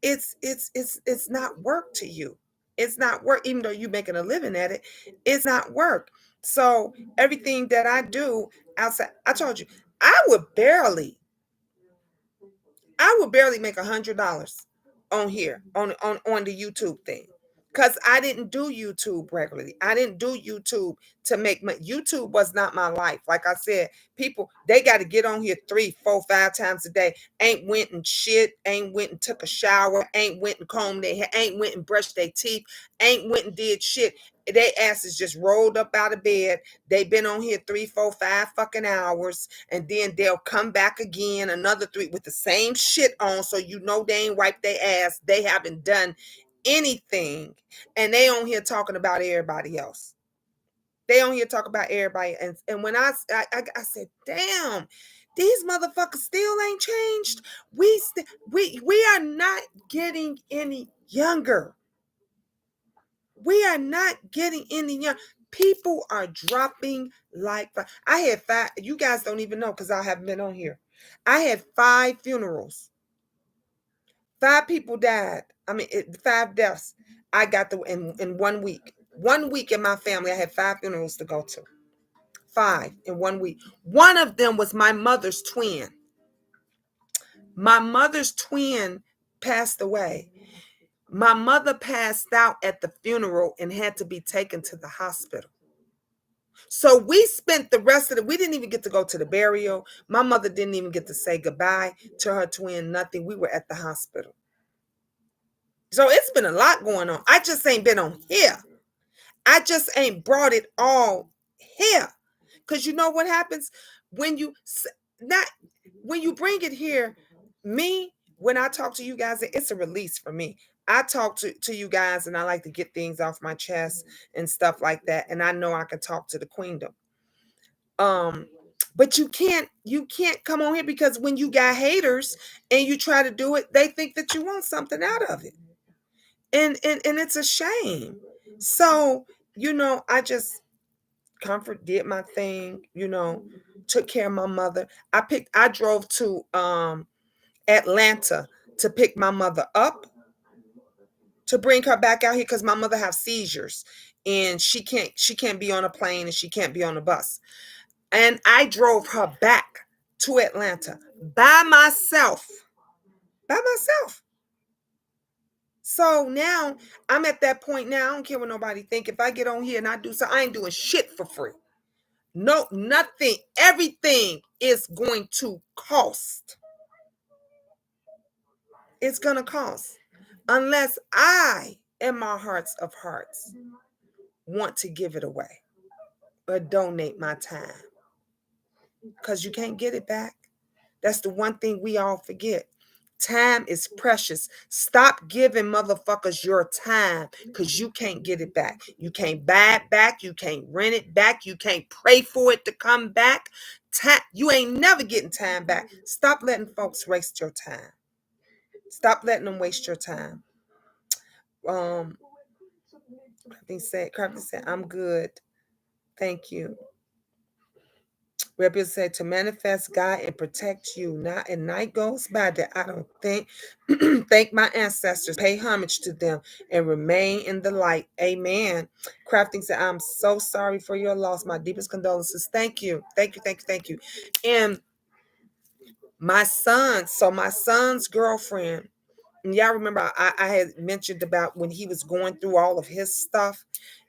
Speaker 3: it's not work to you. It's not work, even though you're making a living at it. It's not work. So everything that I do outside, I told you, I would barely make $100 on here on the YouTube thing. Because I didn't do YouTube regularly. I didn't do YouTube to make money. YouTube was not my life. Like I said, people, they got to get on here 3, 4, 5 times a day. Ain't went and shit, ain't went and took a shower, ain't went and combed their hair, ain't went and brushed their teeth, ain't went and did shit. They asses just rolled up out of bed. They been on here 3, 4, 5 fucking hours, and then they'll come back again another 3 with the same shit on, so they ain't wiped their ass. They haven't done anything, and they on here talking about everybody else. They on here talk about everybody, and when I said, damn, these motherfuckers still ain't changed. We are not getting any younger. We are not getting any young. People are dropping like I had 5. You guys don't even know because I haven't been on here. I had 5 funerals. 5 people died. 5 deaths. I got in 1 week. 1 week in my family, I had 5 funerals to go to. 5 in 1 week. One of them was my mother's twin. My mother's twin passed away. My mother passed out at the funeral and had to be taken to the hospital. So we spent the rest of we didn't even get to go to the burial. My mother didn't even get to say goodbye to her twin, nothing. We were at the hospital. So it's been a lot going on. I just ain't been on here. I just ain't brought it all here. Because you know what happens when you bring it here, when I talk to you guys, it's a release for me. I talk to you guys and I like to get things off my chest and stuff like that. And I know I can talk to the queendom. But you can't come on here, because when you got haters and you try to do it, they think that you want something out of it. And it's a shame. So, I just did my thing, took care of my mother. I drove to Atlanta to pick my mother up, to bring her back out here, because my mother has seizures and she can't be on a plane and she can't be on a bus. And I drove her back to Atlanta by myself. So now I'm at that point now. I don't care what nobody think. If I get on here and I do so, I ain't doing shit for free. No, nothing. Everything is going to cost. It's going to cost. Unless I, in my hearts of hearts, want to give it away or donate my time. Because you can't get it back. That's the one thing we all forget. Time is precious. Stop giving motherfuckers your time because you can't get it back. You can't buy it back. You can't rent it back. You can't pray for it to come back. You ain't never getting time back. Stop letting folks waste your time. Stop letting them waste your time. Crafty said, I'm good. Thank you. Rebel said to manifest God and protect you. Not and night goes by that I don't thank my ancestors, pay homage to them, and remain in the light. Amen. Crafting said, I'm so sorry for your loss. My deepest condolences. Thank you. Thank you. Thank you. Thank you. And my son's girlfriend. And y'all remember I had mentioned about when he was going through all of his stuff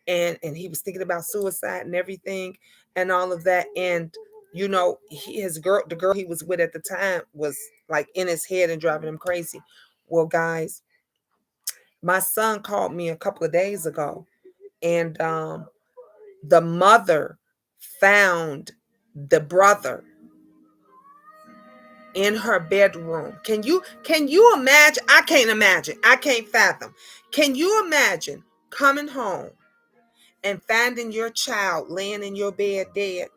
Speaker 3: and he was thinking about suicide and everything and all of that. And you know, the girl he was with at the time was like in his head and driving him crazy. Well, guys, my son called me a couple of days ago, and the mother found the brother in her bedroom. Can you imagine? I can't imagine. I can't fathom. Can you imagine coming home and finding your child laying in your bed dead?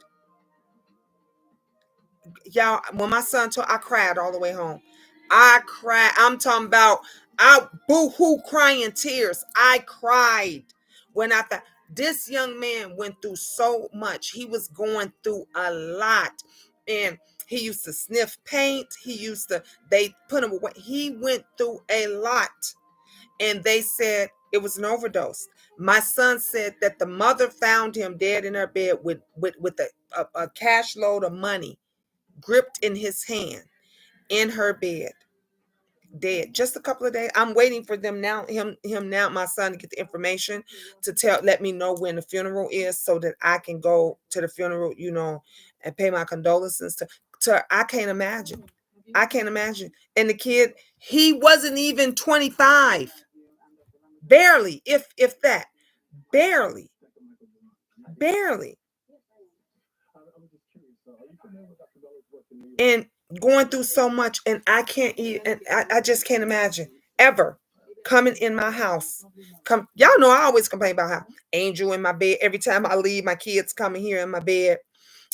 Speaker 3: Y'all, when my son told, I cried all the way home. I cried. I'm talking about I boo-hoo crying tears. I cried when I thought this young man went through so much. He was going through a lot. And he used to sniff paint. They put him away. He went through a lot. And they said it was an overdose. My son said that the mother found him dead in her bed with a cash load of money gripped in his hand in her bed, dead. Just a couple of days. I'm waiting for them now, him now, my son, to get the information to let me know when the funeral is so that I can go to the funeral, you know, and pay my condolences to I can't imagine. I can't imagine. And the kid, he wasn't even 25. Barely, if that. Barely. And going through so much, and I can't even, and I just can't imagine ever coming in my house. Y'all know I always complain about how Angel in my bed. Every time I leave, my kids coming here in my bed.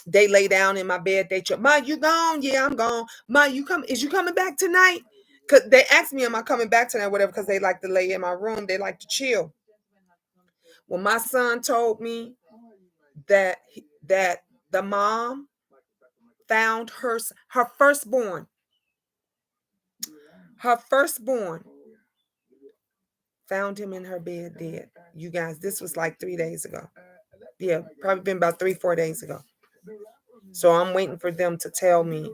Speaker 3: They lay down in my bed. They chill. Ma, you gone? Yeah, I'm gone. Ma, is you coming back tonight? Because they ask me, am I coming back tonight? Whatever, because they like to lay in my room. They like to chill. Well, my son told me that the mom found her firstborn. Her firstborn found him in her bed dead. You guys, this was like 3 days ago. Yeah, probably been about 3-4 days ago. So I'm waiting for them to tell me,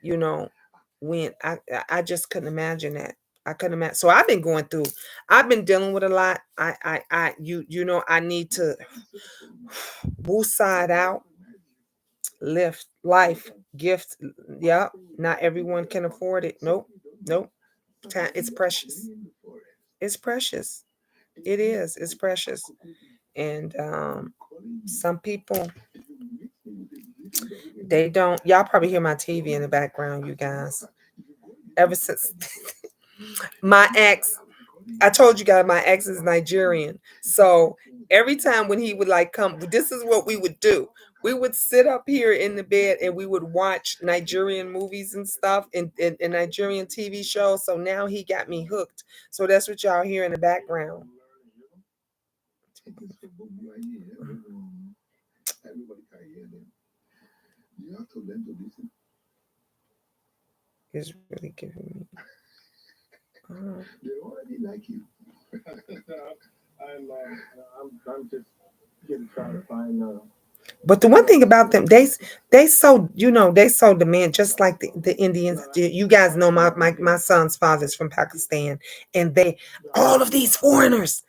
Speaker 3: you know, when. I just couldn't imagine that. I couldn't imagine. So I've been dealing with a lot. You know, I need to move side out, lift life, gift. Yep. Not everyone can afford it. Nope. Time, it's precious. It's precious. It is. It's precious. And some people, they don't. Y'all probably hear my TV in the background, you guys. Ever since my ex, I told you guys my ex is Nigerian. So every time when he would like come, this is what we would do. We would sit up here in the bed and we would watch Nigerian movies and stuff and Nigerian TV shows. So now he got me hooked. So that's what y'all hear in the background. It's really giving me.
Speaker 2: They already like you. I'm just trying to find.
Speaker 3: But the one thing about them, they so, you know, they so demand, just like the Indians. You guys know my son's father's from Pakistan, and all of these foreigners,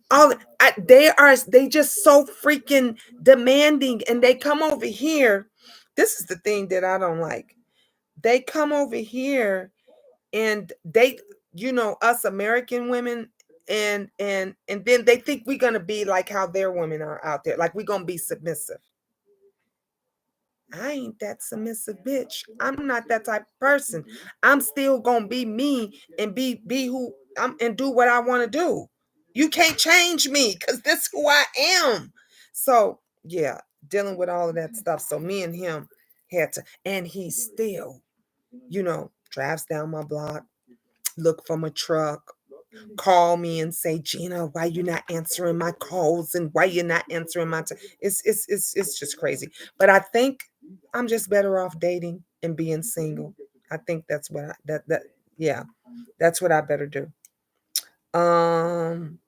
Speaker 3: they just so freaking demanding, and they come over here. This is the thing that I don't like. They come over here and they, you know, us American women, and then they think we're gonna be like how their women are out there, like we're gonna be submissive. I ain't that submissive bitch. I'm not that type of person. I'm still gonna be me and be who I'm and do what I want to do. You can't change me because this is who I am. So yeah, dealing with all of that stuff. So me and him had to, and he still, drives down my block, look from a truck, call me and say, Gina, why you not answering my calls and why you're not answering my it's just crazy. But I think I'm just better off dating and being single. I think that's what yeah, that's what I better do. Um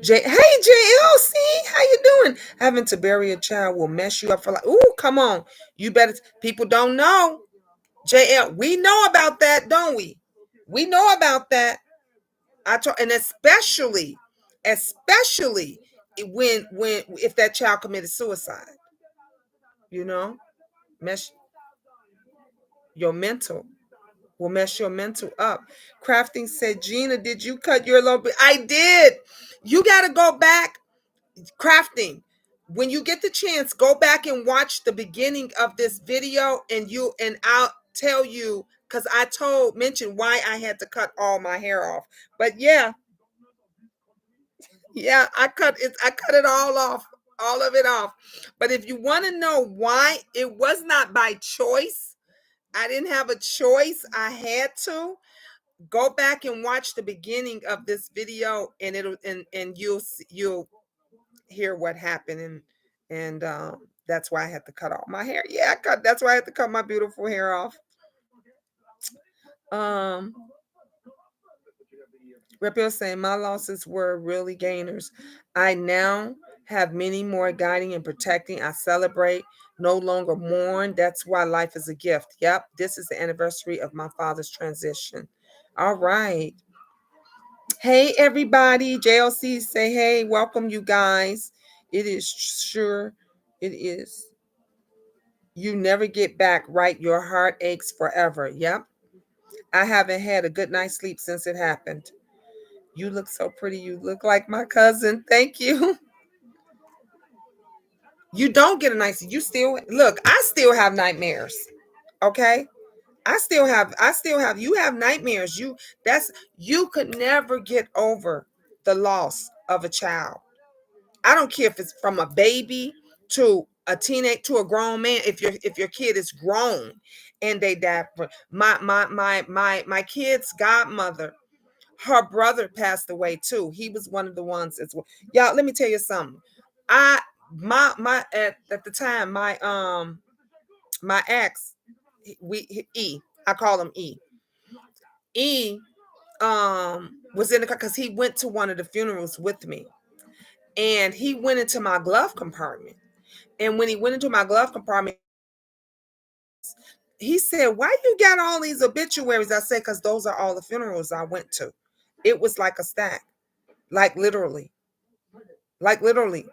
Speaker 3: hey JLC, how you doing? Having to bury a child will mess you up for life. Ooh, come on. You better people don't know. JL, we know about that, don't we? We know about that. And especially when if that child committed suicide, mess your mental will mess your mental up. Crafting said, Gina, did you cut your little bit? I did. You got to go back. Crafting, when you get the chance, go back and watch the beginning of this video, and I'll tell you, because I mentioned why I had to cut all my hair off. But yeah, I cut it all off, all of it off. But if you want to know why, it was not by choice. I didn't have a choice. I had to go back and watch the beginning of this video, and you'll hear what happened, and that's why I had to cut off my hair. Yeah, that's why I had to cut my beautiful hair off. Raphael saying my losses were really gainers. I now have many more guiding and protecting. I celebrate, no longer mourn. That's why life is a gift. Yep, this is the anniversary of my father's transition. All right. Hey, everybody. JLC say, hey, welcome, you guys. It is sure. It is. You never get back right. Your heart aches forever. Yep. I haven't had a good night's sleep since it happened. You look so pretty. You look like my cousin. Thank you. You don't get a nice. You still look. I still have nightmares. Okay. I still have. You have nightmares. You could never get over the loss of a child. I don't care if it's from a baby to a teenage to a grown man. If your kid is grown and they die, my kid's godmother, her brother passed away too. He was one of the ones as well. Y'all, let me tell you something. I my at the time my ex, I call him E was in the car because he went to one of the funerals with me, and he went into my glove compartment. And when he went into my glove compartment, he said, why you got all these obituaries? I said, because those are all the funerals I went to. It was like a stack, like literally.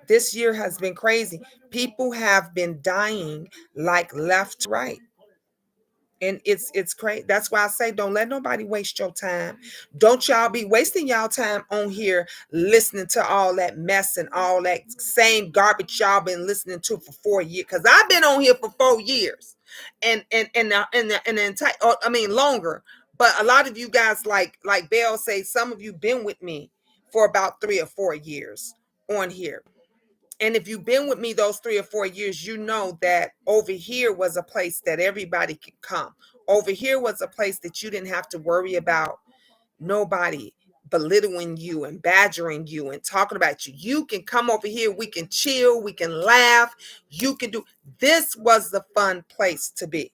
Speaker 3: This year has been crazy. People have been dying like left to right. And it's crazy. That's why I say don't let nobody waste your time. Don't y'all be wasting y'all time on here listening to all that mess and all that same garbage y'all been listening to for 4 years. Because I've been on here for 4 years, and the entire, I mean longer. But a lot of you guys, like Belle say, some of you been with me for about 3 or 4 years on here. And if you've been with me those 3 or 4 years, you know that over here was a place that everybody could come. Over here was a place that you didn't have to worry about nobody belittling you and badgering you and talking about you. You can come over here. We can chill. We can laugh. You can do. This was the fun place to be.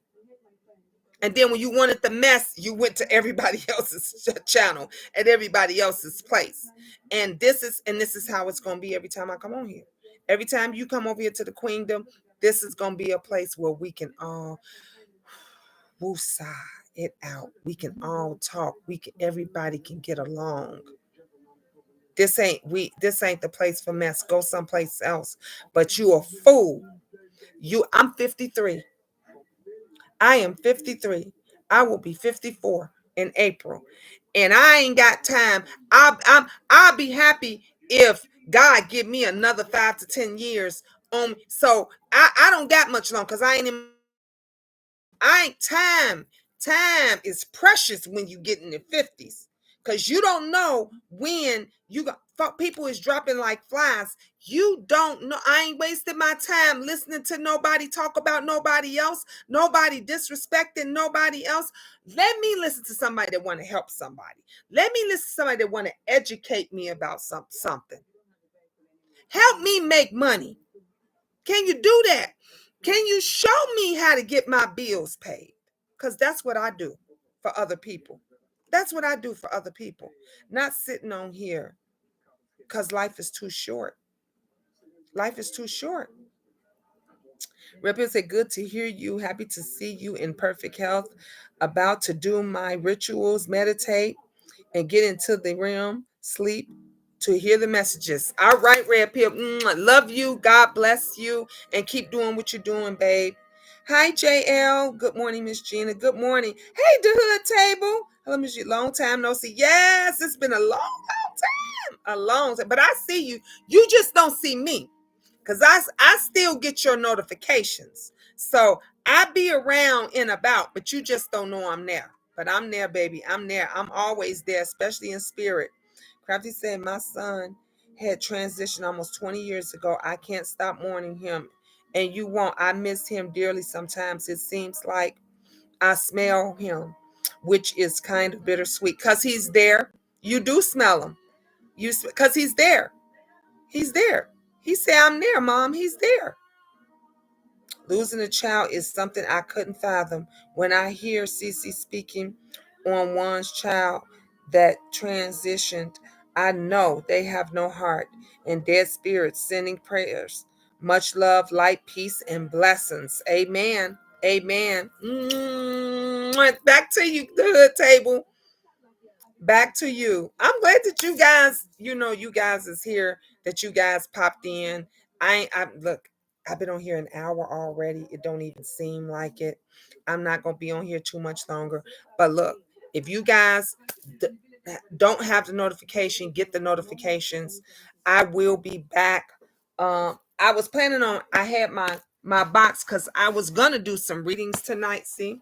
Speaker 3: And then when you wanted the mess, you went to everybody else's channel at everybody else's place. And this is how it's going to be every time I come on here. Every time you come over here to the Queendom, this is going to be a place where we can all woosah it out. We can all talk. Everybody can get along. This ain't the place for mess. Go someplace else. But you a fool. I'm 53. I am 53. I will be 54 in April. And I ain't got time. I'll be happy if God give me another 5 to 10 years on. So I don't got much long because I ain't time is precious when you get in the 50s, because you don't know when you got people is dropping like flies. You don't know. I ain't wasting my time listening to nobody talk about nobody else, nobody disrespecting nobody else. Let me listen to somebody that want to help somebody. Let me listen to somebody that want to educate me about something. Help me make money. Can you do that? Can you show me how to get my bills paid? Because that's what I do for other people. That's what I do for other people. Not sitting on here because life is too short. Life is too short. Rep said, good to hear you. Happy to see you in perfect health. About to do my rituals, meditate, and get into the realm, sleep to hear the messages. All right, Red Pill. Love you. God bless you. And keep doing what you're doing, babe. Hi, JL. Good morning, Miss Gina. Good morning. Hey, the Hood Table. Hello, Miss Gina. Long time no see. Yes, it's been a long time. A long time. But I see you. You just don't see me. Because I still get your notifications. So I be around and about, but you just don't know I'm there. But I'm there, baby. I'm there. I'm always there, especially in spirit. Crafty said, my son had transitioned almost 20 years ago. I can't stop mourning him. And you won't. I miss him dearly sometimes. It seems like I smell him, which is kind of bittersweet. Because he's there. You do smell him. Because he's there. He's there. He said, I'm there, Mom. He's there. Losing a child is something I couldn't fathom. When I hear Cece speaking on one's child that transitioned, I know they have no heart and dead spirits sending prayers. Much love, light, peace, and blessings. Amen. Amen. Back to you, the Hood Table. Back to you. I'm glad that you guys, you guys is here, that you guys popped in. Look, I've been on here an hour already. It don't even seem like it. I'm not going to be on here too much longer. But look, if you guys don't have the notification, get the notifications. I will be back. I was planning on, I had my box because I was going to do some readings tonight. See,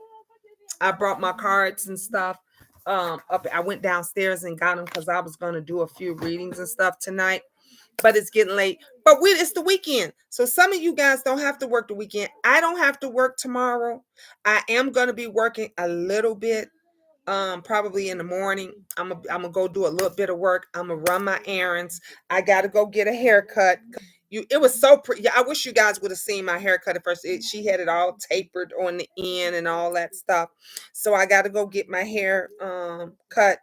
Speaker 3: I brought my cards and stuff. Up, I went downstairs and got them because I was going to do a few readings and stuff tonight, but it's getting late. But it's the weekend, so some of you guys don't have to work the weekend. I don't have to work tomorrow. I am going to be working a little bit, probably in the morning. I'm gonna go do a little bit of work. I'm gonna run my errands. I gotta go get a haircut. It was so pretty. I wish you guys would have seen my haircut at first. She had it all tapered on the end and all that stuff. So I got to go get my hair cut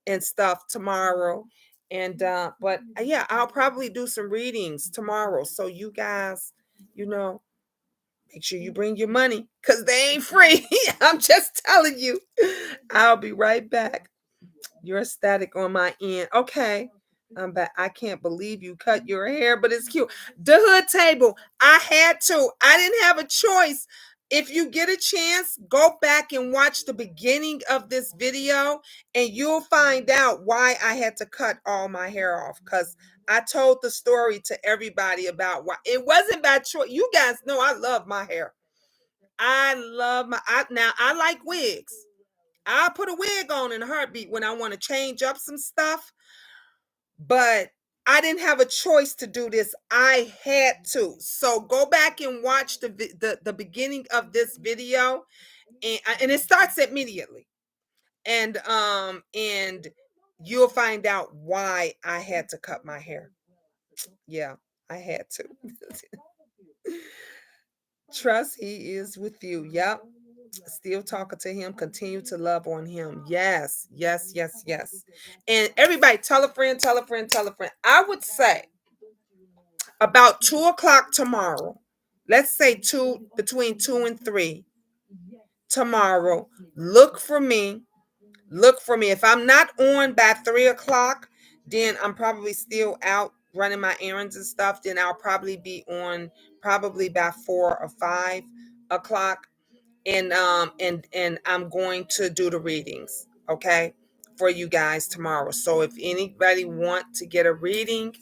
Speaker 3: and stuff tomorrow. And but yeah, I'll probably do some readings tomorrow. So you guys, make sure you bring your money because they ain't free. I'm just telling you. I'll be right back. You're static on my end. Okay. I'm back. I can't believe you cut your hair, but it's cute. The Hood Table. I had to. I didn't have a choice. If you get a chance, go back and watch the beginning of this video and you'll find out why I had to cut all my hair off, because I told the story to everybody about why. It wasn't by choice. You guys know I love my hair. I love now I like wigs. I'll put a wig on in a heartbeat when I want to change up some stuff. But I didn't have a choice to do this. I had to. So go back and watch the beginning of this video, and it starts immediately. And you'll find out why I had to cut my hair. Yeah, I had to. Trust he is with you. Yep. Still talking to him. Continue to love on him. Yes, yes, yes, yes. And everybody, tell a friend, tell a friend, tell a friend. I would say about 2:00 tomorrow. Let's say between 2 and 3 tomorrow. Look for me. Look for me. If I'm not on by 3:00, then I'm probably still out running my errands and stuff. Then I'll probably be on probably by 4 or 5:00. And I'm going to do the readings, okay, for you guys tomorrow. So if anybody want to get a reading,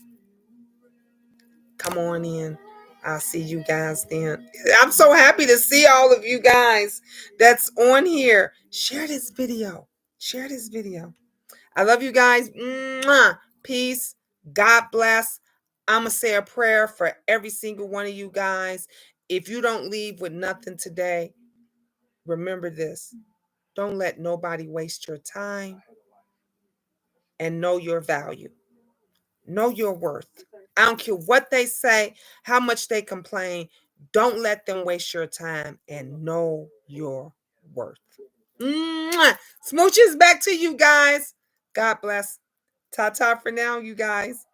Speaker 3: Come on in. I'll see you guys then. I'm so happy to see all of you guys that's on here. Share this video. Share this video. I love you guys. Mwah. Peace. God bless. I'm going to say a prayer for every single one of you guys. If you don't leave with nothing today, remember this. Don't let nobody waste your time, and know your value. Know your worth. I don't care what they say, how much they complain. Don't let them waste your time, and know your worth. Mwah. Smooches back to you guys. God bless. Ta-ta for now, you guys.